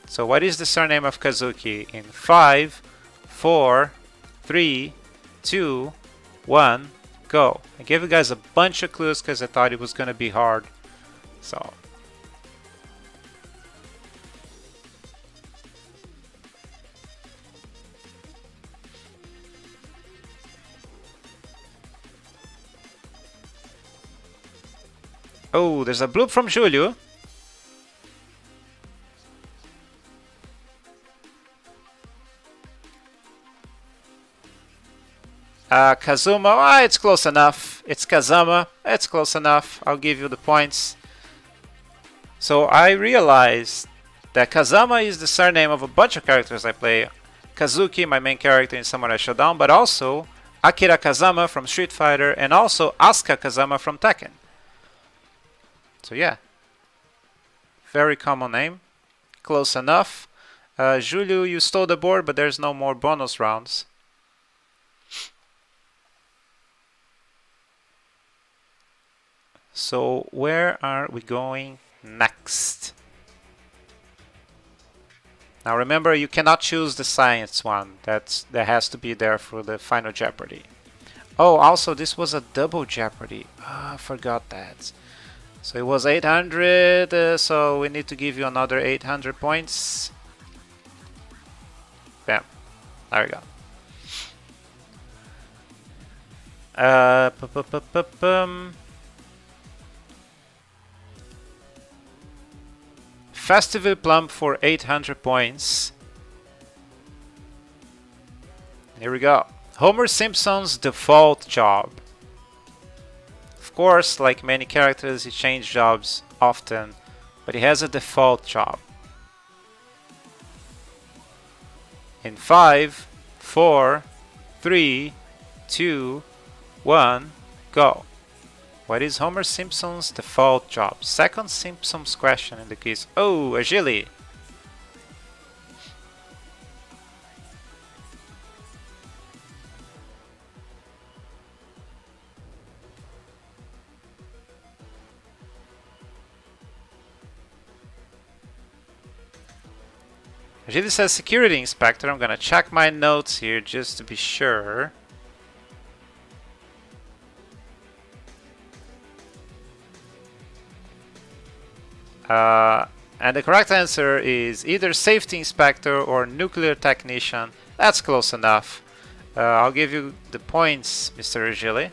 So what is the surname of Kazuki in 5, 4, 3, 2, 1, go. I gave you guys a bunch of clues because I thought it was going to be hard. So. Oh, there's a bloop from Julio. Kazuma, it's close enough. It's Kazama, it's close enough. I'll give you the points. So I realized that Kazama is the surname of a bunch of characters I play. Kazuki, my main character in Samurai Shodown, but also Akira Kazama from Street Fighter, and also Asuka Kazama from Tekken. So yeah, very common name, close enough. Julio, you stole the board, but there's no more bonus rounds. So where are we going next? Now remember, you cannot choose the science one. That has to be there for the final Jeopardy. Oh, also this was a double Jeopardy. I forgot that. So it was 800, so we need to give you another 800 points. Bam. There we go. Festival Plum for 800 points. Here we go. Homer Simpson's default job. Of course, like many characters, he changes jobs often, but he has a default job. In 5, 4, 3, 2, 1, go. What is Homer Simpson's default job? Second Simpsons question in the quiz. Oh, Agile. Agile says security inspector. I'm gonna check my notes here just to be sure. And the correct answer is either safety inspector or nuclear technician. That's close enough. I'll give you the points, Mr. Agile.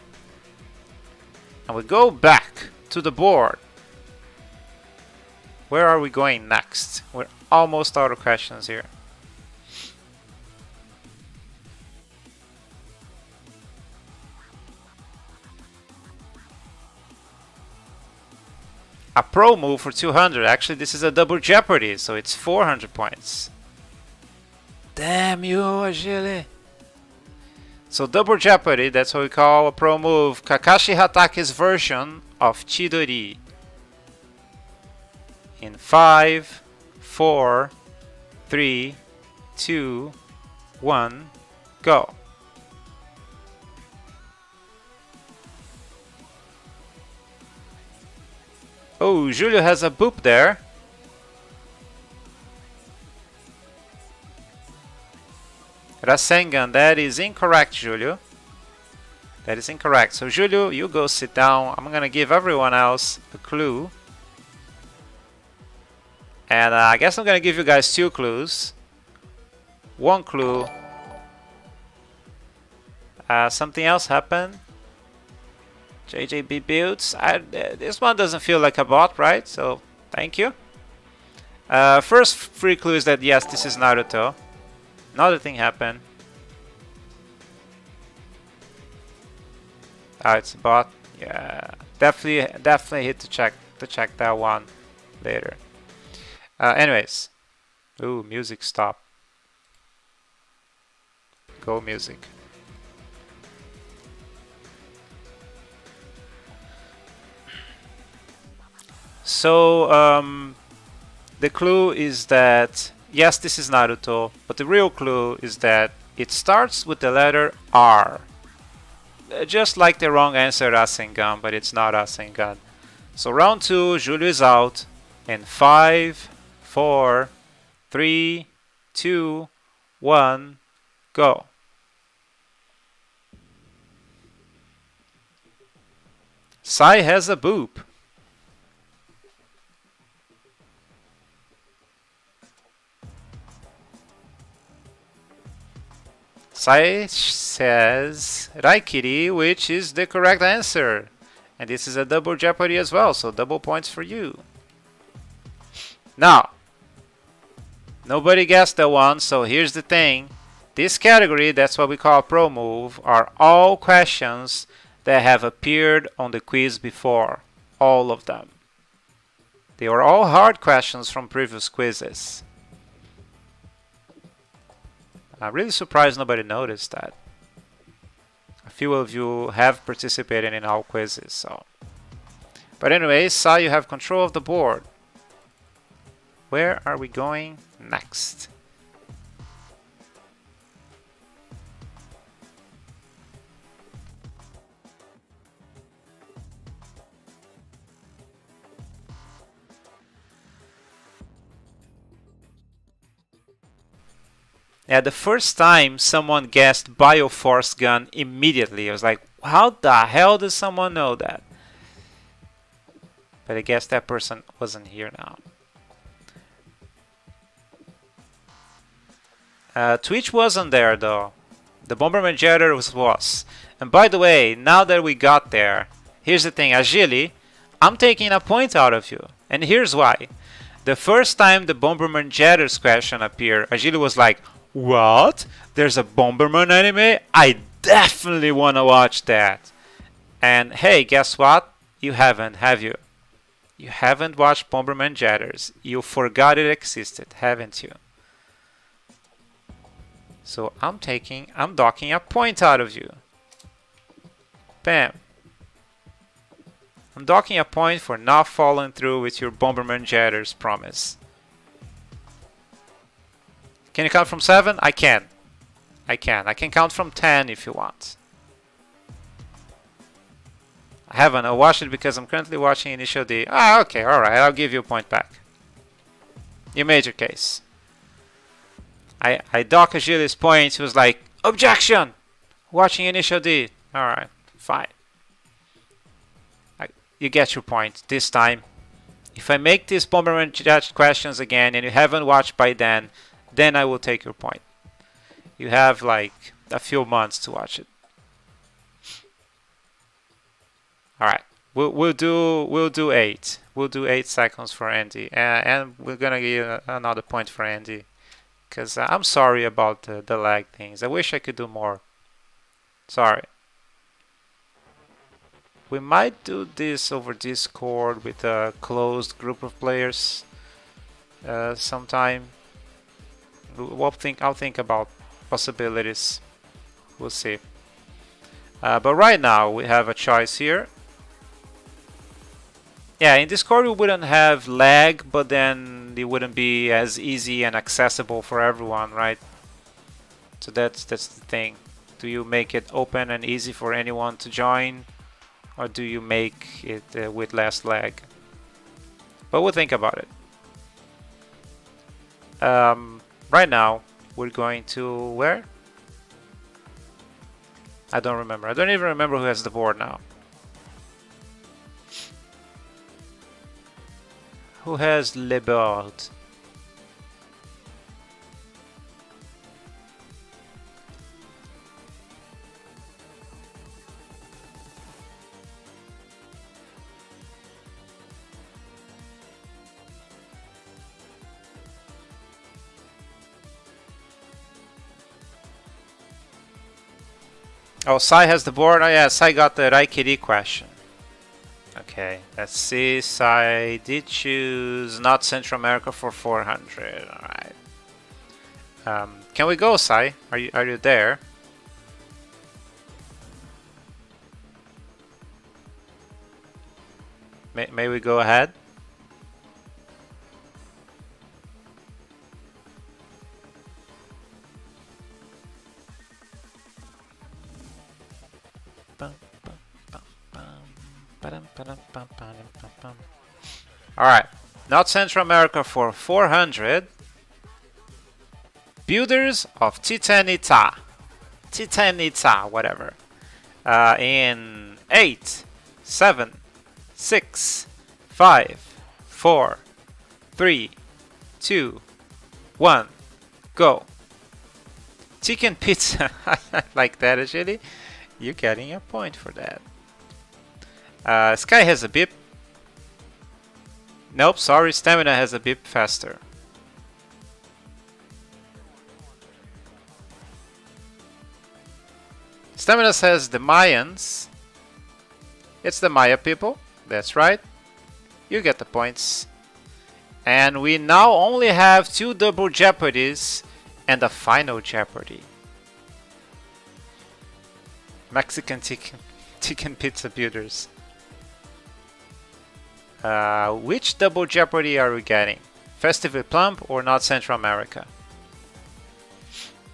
And we go back to the board. Where are we going next? We're almost out of questions here. A pro move for 200. Actually, this is a double Jeopardy, so it's 400 points. Damn you, Agile. So double Jeopardy, that's what we call a pro move. Kakashi Hatake's version of Chidori. In 5, 4, 3, 2, 1, go. Oh, Julio has a boop there. Rasengan, that is incorrect, Julio. That is incorrect. So Julio, you go sit down. I'm gonna give everyone else a clue. And I guess I'm gonna give you guys 2 clues. 1 clue. Something else happened. JJB builds. This one doesn't feel like a bot, right? So thank you. First free clue is that yes, this is Naruto. Another thing happened. Oh, it's a bot. Yeah, definitely hit to check that one later. Anyways, ooh, music stop. Go music. So the clue is that yes, this is Naruto, but the real clue is that it starts with the letter R. Just like the wrong answer Rasengan, but it's not Rasengan. So round 2, Julio is out in 5, 4, 3, 2, 1, go. Sai has a boop. Sai says Raikiri, which is the correct answer. And this is a double Jeopardy as well, so double points for you. Now, nobody guessed that one, so here's the thing. This category, that's what we call a pro move, are all questions that have appeared on the quiz before. All of them. They were all hard questions from previous quizzes. I'm really surprised nobody noticed that. A few of you have participated in our quizzes, so. But anyway, Sai, you have control of the board. Where are we going next? Yeah, the first time someone guessed Bioforce Gun immediately, I was like, how the hell does someone know that? But I guess that person wasn't here now. Twitch wasn't there though. The Bomberman Jetter was. And by the way, now that we got there, here's the thing, Agile, I'm taking a point out of you. And here's why. The first time the Bomberman Jetter's question appeared, Agile was like, what? There's a Bomberman anime? I definitely want to watch that. And hey, guess what? You haven't, have you? You haven't watched Bomberman Jetters. You forgot it existed, haven't you? So I'm docking a point out of you. Bam. I'm docking a point for not following through with your Bomberman Jetters promise. Can you count from 7? I can. I can count from 10 if you want. I haven't. I'll watch it because I'm currently watching Initial D. Ah, okay, alright. I'll give you a point back. You made your case. I dock Agilio's points. He was like, objection! Watching initial D. Alright, fine. You get your point this time. If I make these Bomberman judged questions again and you haven't watched by then I will take your point. You have like a few months to watch it. Alright, we'll do 8. We'll do 8 seconds for Andy, and we're gonna give another point for Andy, because I'm sorry about the lag things. I wish I could do more. Sorry. We might do this over Discord with a closed group of players sometime. I'll think about possibilities. We'll see. But right now we have a choice here. Yeah, in Discord we wouldn't have lag, but then it wouldn't be as easy and accessible for everyone, right? So that's the thing. Do you make it open and easy for anyone to join, or do you make it with less lag? But we'll think about it. Right now we're going to where? I don't remember. I don't even remember who has the board now. Who has le board? Oh, Sai has the board. Oh yeah, Sai got the Raikiri question. Okay, let's see. Sai did choose not Central America for 400. All right. Can we go, Sai? Are you there? May we go ahead? Alright, not Central America for 400. Builders of Titanita. Titanita, whatever. In 8, 7, 6, 5, 4, 3, 2, 1, go. Chicken pizza. I like that, actually. You're getting a point for that. Sky has a beep. Nope, sorry, Stamina has a beep faster. Stamina says the Mayans. It's the Maya people, that's right. You get the points. And we now only have 2 double Jeopardies and a final Jeopardy. Mexican chicken pizza builders. Which double Jeopardy are we getting? Festively Plump or not Central America?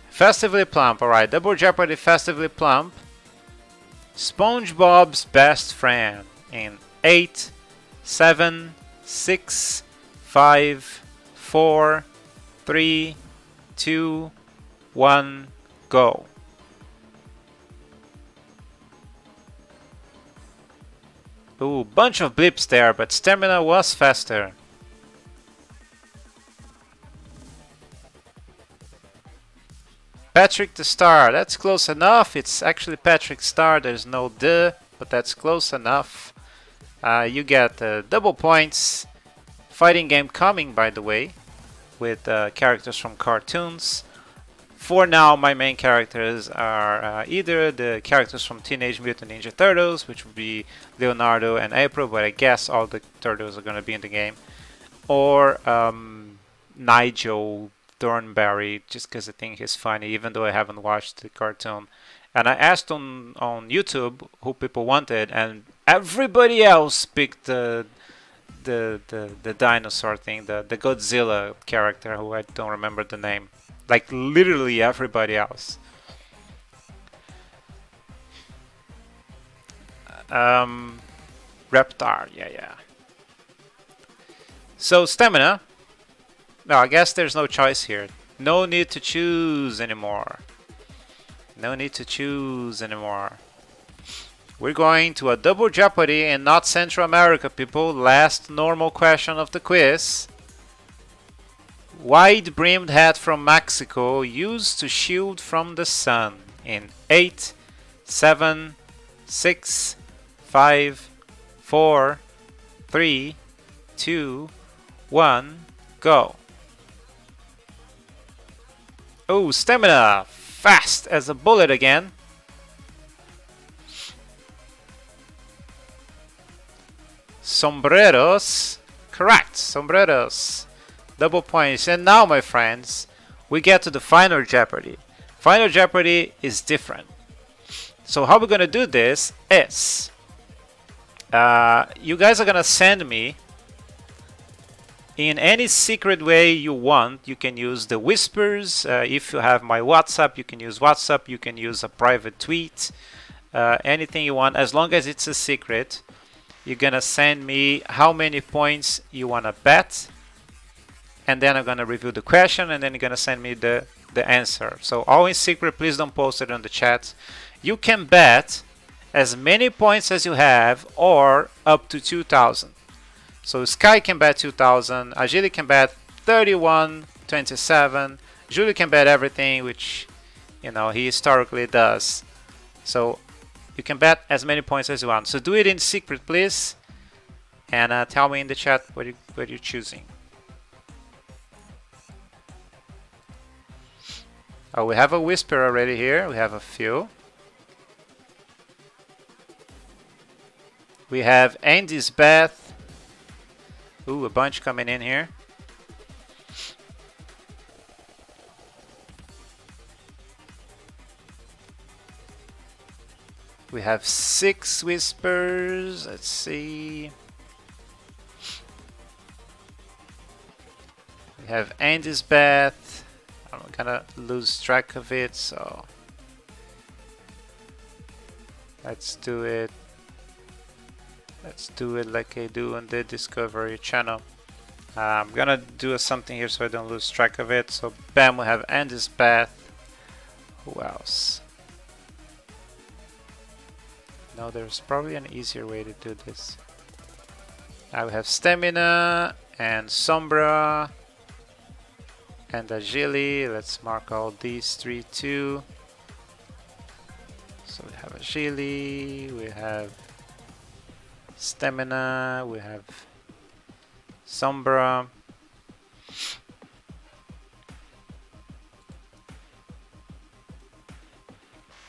Festively Plump, alright. Double Jeopardy Festively Plump. SpongeBob's best friend in 8, 7, 6, 5, 4, 3, 2, 1, go. Ooh, bunch of blips there, but Stamina was faster. Patrick the Star, that's close enough. It's actually Patrick Star, there's no duh, but that's close enough. You get double points. Fighting game coming, by the way, with characters from cartoons. For now, my main characters are either the characters from Teenage Mutant Ninja Turtles, which would be Leonardo and April, but I guess all the turtles are going to be in the game, or Nigel Thornberry, just because I think he's funny, even though I haven't watched the cartoon. And I asked on YouTube who people wanted, and everybody else picked the dinosaur thing, the Godzilla character, who I don't remember the name. Like literally everybody else. Reptar, yeah. So Stamina. No, I guess there's no choice here. No need to choose anymore. No need to choose anymore. We're going to a double Jeopardy and not Central America, people. Last normal question of the quiz. Wide-brimmed hat from Mexico used to shield from the sun in 8, 7, 6, 5, 4, 3, 2, 1, go. Oh, stamina! Fast as a bullet again. Sombreros. Correct, sombreros. Double points. And now, my friends, we get to the final Jeopardy. Final Jeopardy is different. So how we're going to do this is, you guys are going to send me in any secret way you want. You can use the whispers. If you have my WhatsApp, you can use WhatsApp. You can use a private tweet. Anything you want, as long as it's a secret. You're going to send me how many points you want to bet. And then I'm going to review the question, and then you're going to send me the answer. So all in secret, please don't post it on the chat. You can bet as many points as you have, or up to 2,000. So Sky can bet 2,000, Agile can bet 31.27, Julio can bet everything, which, you know, he historically does. So you can bet as many points as you want. So do it in secret, please, and tell me in the chat what you're choosing. Oh, we have a whisper already here. We have a few. We have Andy's Beth. Ooh, a bunch coming in here. We have 6 whispers. Let's see. We have Andy's Beth. I'm gonna lose track of it, so let's do it. Let's do it like I do on the Discovery channel. I'm gonna do something here so I don't lose track of it. So bam, we have Andy's Beth. Who else? No, there's probably an easier way to do this. I have Stamina and Sombra and Agile. Let's mark all these 3 too. So we have Agile, we have Stamina, we have Sombra.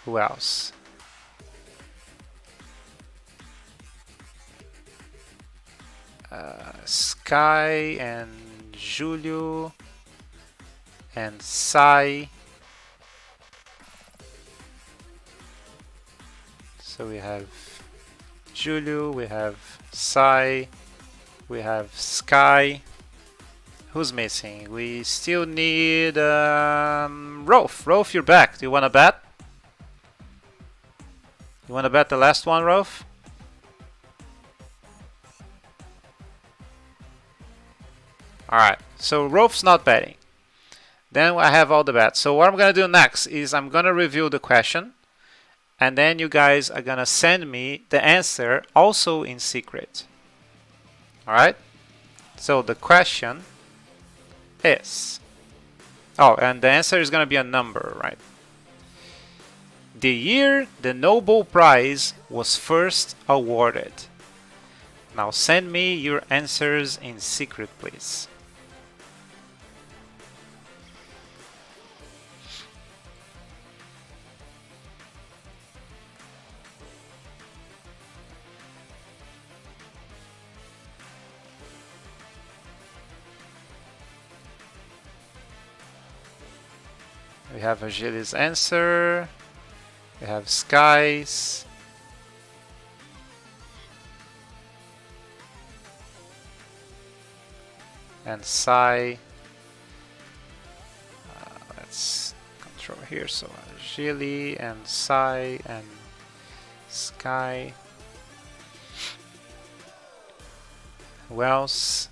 Who else? Sky and Julio and Sai. So we have Julio, we have Sai, we have Sky. Who's missing? We still need Rolf. Rolf, you're back. Do you want to bet? You want to bet the last one, Rolf? Alright, so Rolf's not betting. Then I have all the bets. So what I'm going to do next is I'm going to review the question, and then you guys are going to send me the answer also in secret. Alright? So the question is... Oh, and the answer is going to be a number, right? The year the Nobel Prize was first awarded. Now send me your answers in secret, please. We have Agile's answer. We have Sky's. And Sai. Let's control here. So Agile and Sai and Sky. Who else?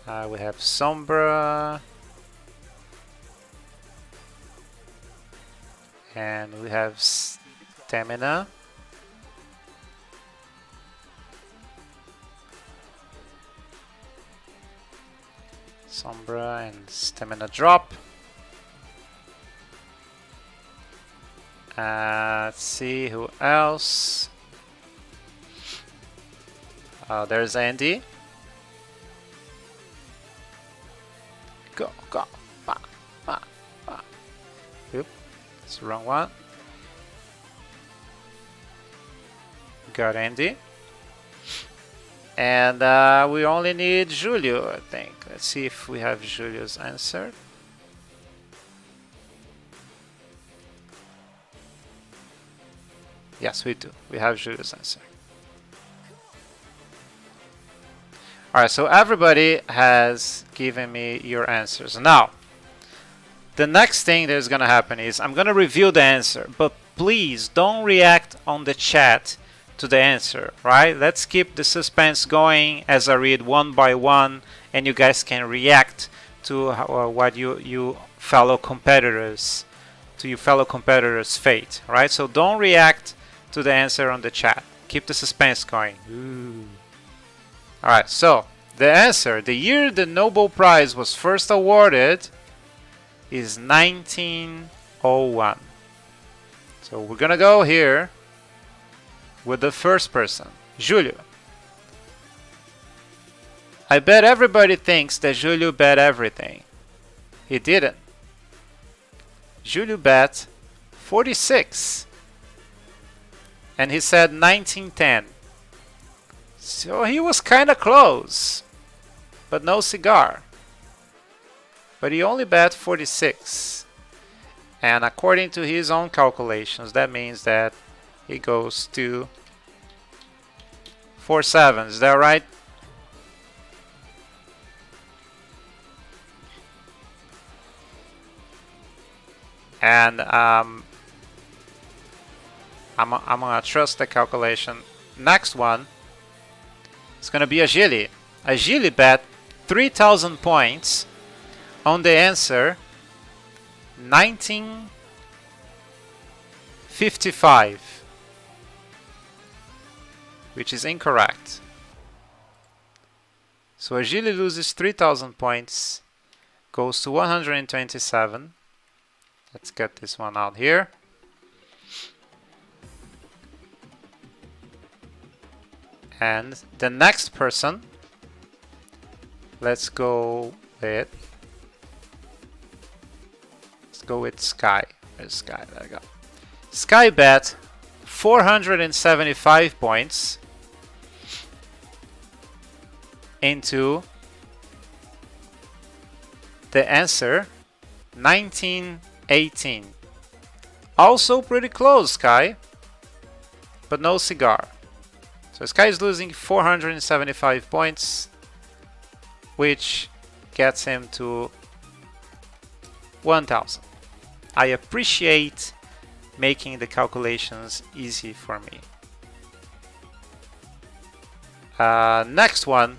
We have Sombra. And we have Stamina. Sombra and StaminaDrop. Let's see who else. There's Andy. Go, go, ba, ba, ba. Oop, it's the wrong one. Got Andy. And we only need Julio, I think. Let's see if we have Julio's answer. Yes, we do. We have Julio's answer. Alright, so everybody has given me your answers. Now, the next thing that is going to happen is I'm going to reveal the answer, but please don't react on the chat to the answer, right? Let's keep the suspense going as I read one by one, and you guys can react to what you fellow competitors, to your fellow competitors' fate, right? So don't react to the answer on the chat. Keep the suspense going. Ooh. Alright, so the answer, the year the Nobel Prize was first awarded is 1901. So we're gonna go here with the first person, Julio. I bet everybody thinks that Julio bet everything. He didn't. Julio bet 46. And he said 1910. So he was kind of close, but no cigar. But he only bet 46. And according to his own calculations, that means that he goes to 47. Is that right? And I'm gonna trust the calculation. Next one. It's going to be Agile. Agile bet 3,000 points on the answer 1955, which is incorrect. So Agile loses 3,000 points, goes to 127. Let's get this one out here. And the next person, let's go with Sky. Where's Sky? There we go. Sky bet 475 points into the answer 1918. Also pretty close, Sky, but no cigar. So Sky is losing 475 points, which gets him to 1000. I appreciate making the calculations easy for me. Next one,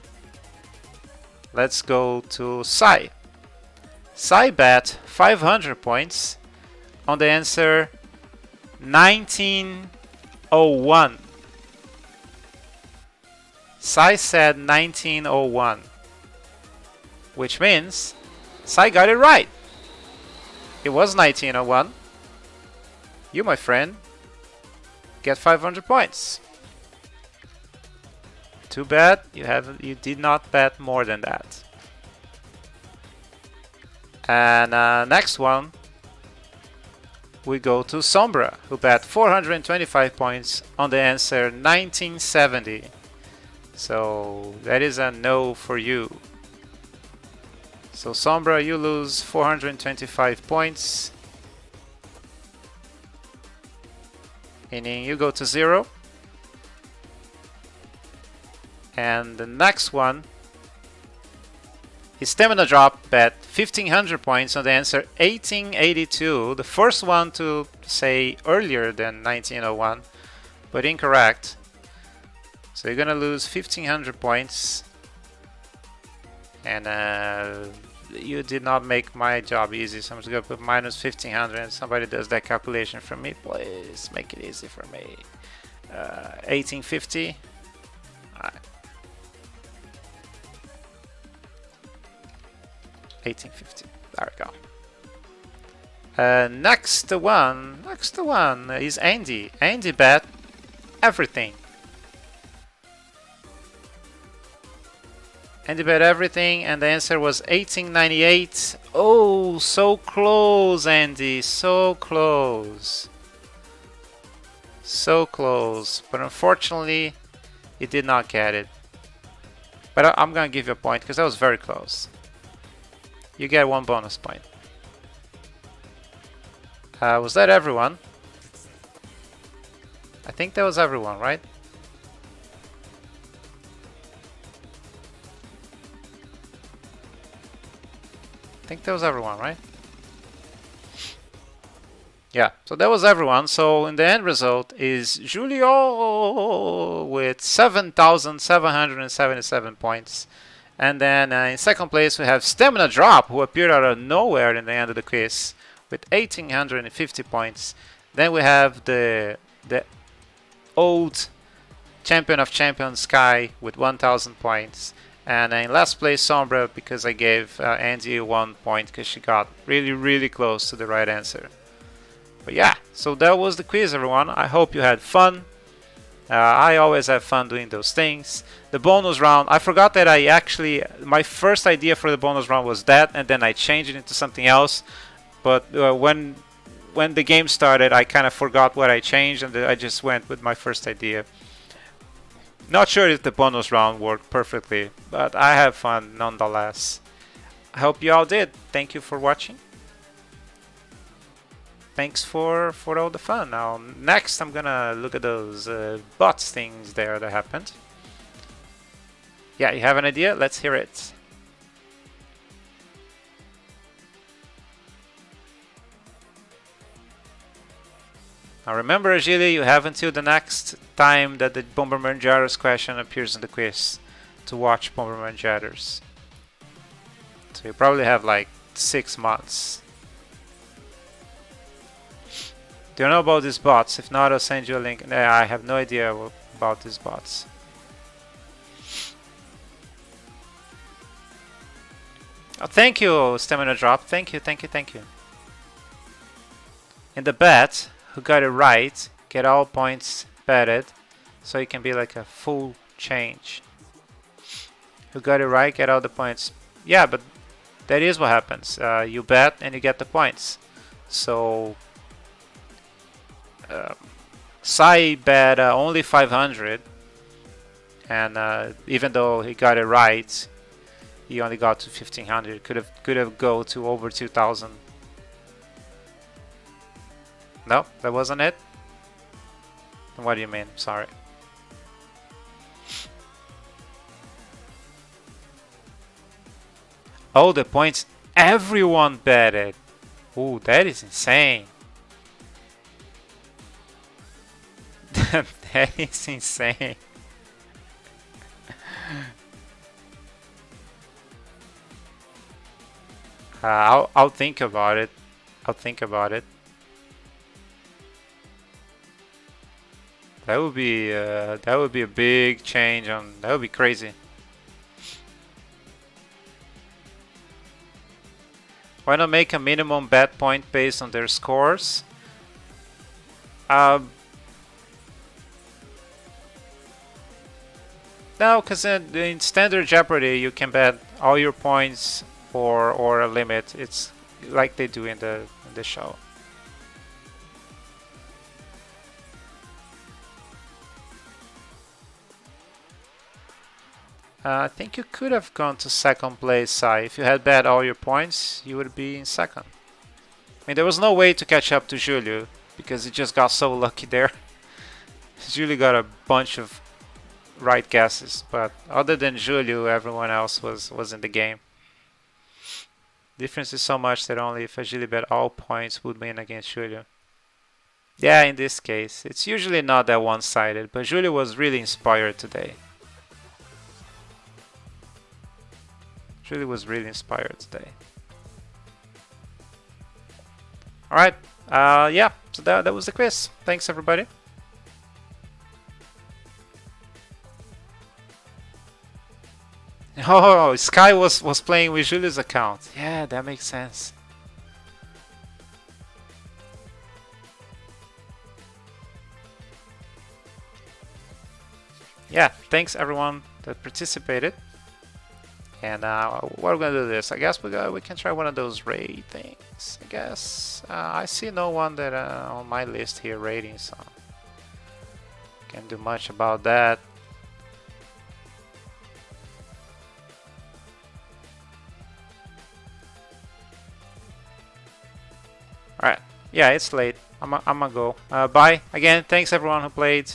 let's go to Sai. Sai bet 500 points on the answer 1901. Sai said 1901, which means Sai got it right. It was 1901. You, my friend, get 500 points. Too bad you did not bet more than that. And next one, we go to Sombra, who bet 425 points on the answer 1970. So that is a no for you. So Sombra, you lose 425 points, meaning you go to 0. And the next one is StaminaDrop bet 1500 points on the answer 1882, the first one to say earlier than 1901, but incorrect. So you're gonna lose 1500 points. And you did not make my job easy, so I'm just gonna put minus 1500 and somebody does that calculation for me. Please make it easy for me. 1850. Alright. 1850. There we go. Next one is Andy. Andy bet everything. Andy bet everything, and the answer was 1898. Oh, so close, Andy. So close. So close. But unfortunately, he did not get it. But I'm gonna give you a point because that was very close. You get 1 bonus point. Was that everyone? I think that was everyone, right? I think that was everyone, right? Yeah, so that was everyone. So in the end result is Julio with 7,777 points. And then in second place we have StaminaDrop, who appeared out of nowhere in the end of the quiz with 1,850 points. Then we have the old champion of champions, Sky, with 1,000 points. And in last place, Sombra, because I gave Andy 1 point because she got really close to the right answer. But yeah, so that was the quiz, everyone. I hope you had fun. I always have fun doing those things. The bonus round, I forgot that my first idea for the bonus round was that, and then I changed it into something else. But when the game started, I kind of forgot what I changed, and I just went with my first idea. Not sure if the bonus round worked perfectly, but I have fun nonetheless. I hope you all did. Thank you for watching. Thanks for all the fun. Now, next I'm gonna look at those bots things there that happened. Yeah, you have an idea? Let's hear it. Now remember, Agile, you have until the next time that the Bomberman Jatters question appears in the quiz to watch Bomberman Jatters. So you probably have like 6 months. Do you know about these bots? If not, I'll send you a link. I have no idea about these bots. Oh, thank you, StaminaDrop. Thank you. In the bet, who got it right, get all points betted, so it can be like a full change. Who got it right, get all the points. Yeah, but that is what happens. You bet and you get the points. So Sai bet only 500, and even though he got it right, he only got to 1,500. Could have go to over 2,000. No, that wasn't it? What do you mean? Sorry. Oh, the points everyone betted. Ooh, that is insane. That is insane. I'll think about it. I'll think about it. That would be a big change on. That would be crazy. Why not make a minimum bet point based on their scores? No, because in standard Jeopardy you can bet all your points or a limit. It's like they do in the show. I think you could have gone to second place, Sai. If you had bet all your points, you would be in second. I mean, there was no way to catch up to Julio because he just got so lucky there. Julio got a bunch of right guesses, but other than Julio, everyone else was in the game. Difference is so much that only if Agile bet all points would win against Julio. Yeah, in this case, it's usually not that one-sided, but Julio was really inspired today. Julie was really inspired today. Alright, yeah, so that was the quiz. Thanks everybody. Oh, Sky was playing with Julio's account. Yeah, that makes sense. Yeah, thanks everyone that participated. And what we're gonna do this, I guess we can try one of those raid things. I guess I see no one that on my list here raiding, so can't do much about that. All right, yeah, it's late. I'm gonna go. Bye again. Thanks everyone who played,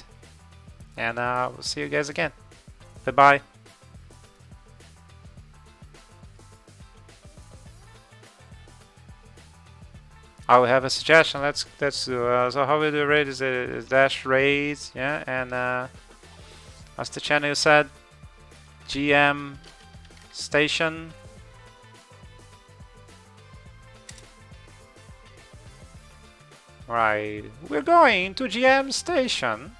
and we'll see you guys again. Bye bye. I will have a suggestion. Let's do. So how we do raid is a dash raid, yeah, and what's the channel you said? GM station. Right, we're going to GM station.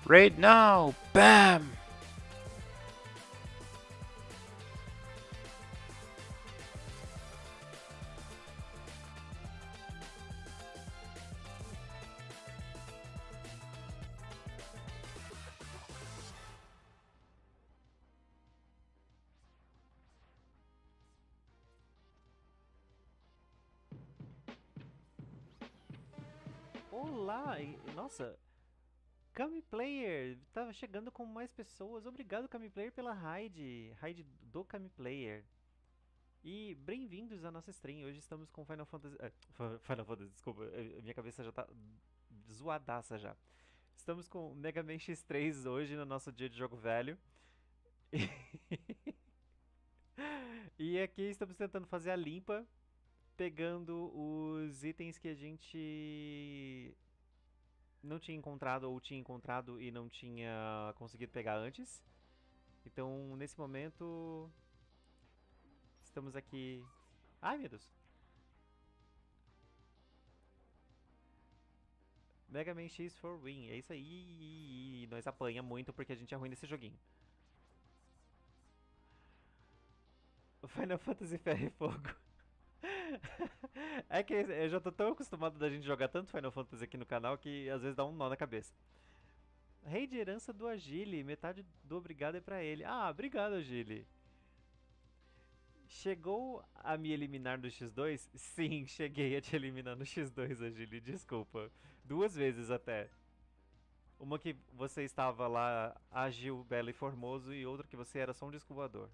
Raid now, bam. Olá! Nossa! Cammyplayer! Tava chegando com mais pessoas. Obrigado, Cammyplayer, pela raid do Cammyplayer. E bem-vindos à nossa stream. Hoje estamos com Final Fantasy... Final Fantasy, desculpa. Minha cabeça já tá zoadaça já. Estamos com Mega Man X3 hoje no nosso dia de jogo velho. E aqui estamos tentando fazer a limpa, pegando os itens que a gente não tinha encontrado ou tinha encontrado e não tinha conseguido pegar antes. Então, nesse momento, estamos aqui... Ai, meu Deus! Mega Man X for win, é isso aí. Nós apanha muito porque a gente é ruim nesse joguinho. O Final Fantasy Ferro e Fogo. É que eu já tô tão acostumado da gente jogar tanto Final Fantasy aqui no canal que às vezes dá um nó na cabeça. Rei de herança do Agile, metade do obrigado é pra ele. Ah, obrigado, Agile. Chegou a me eliminar no X2? Sim, cheguei a te eliminar no X2, Agile, desculpa. 2 vezes até. Uma que você estava lá ágil, belo e formoso, e outra que você era só um disco voador.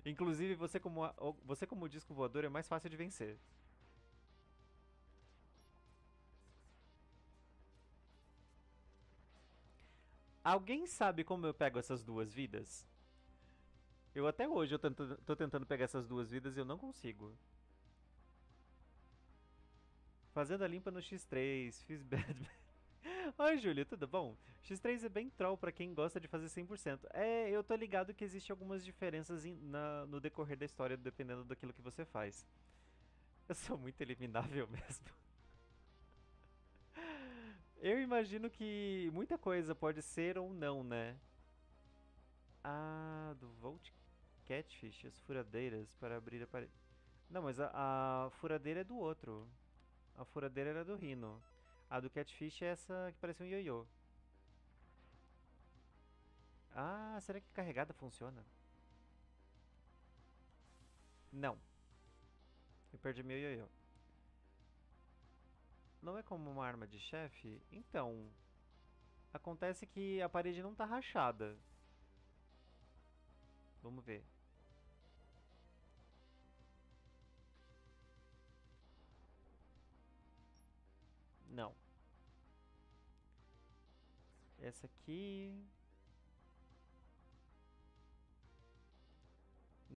Inclusive, você como disco voador é mais fácil de vencer. Alguém sabe como eu pego essas 2 vidas? Eu até hoje tô tentando pegar essas 2 vidas e eu não consigo. Fazendo a limpa no X3, fiz bad... Oi, Júlio, tudo bom? X3 é bem troll pra quem gosta de fazer 100%. É, eu tô ligado que existe algumas diferenças no decorrer da história, dependendo daquilo que você faz. Eu sou muito eliminável mesmo. Eu imagino que muita coisa pode ser ou não, né? Ah, do Volt Catfish, as furadeiras para abrir a parede. Não, mas a furadeira é do outro. A furadeira era do Rhino. A do Catfish é essa que parece um ioiô. Ah, será que carregada funciona? Não. Eu perdi meu ioiô. Não é como uma arma de chefe? Então, acontece que a parede não tá rachada. Vamos ver. Não. Essa aqui...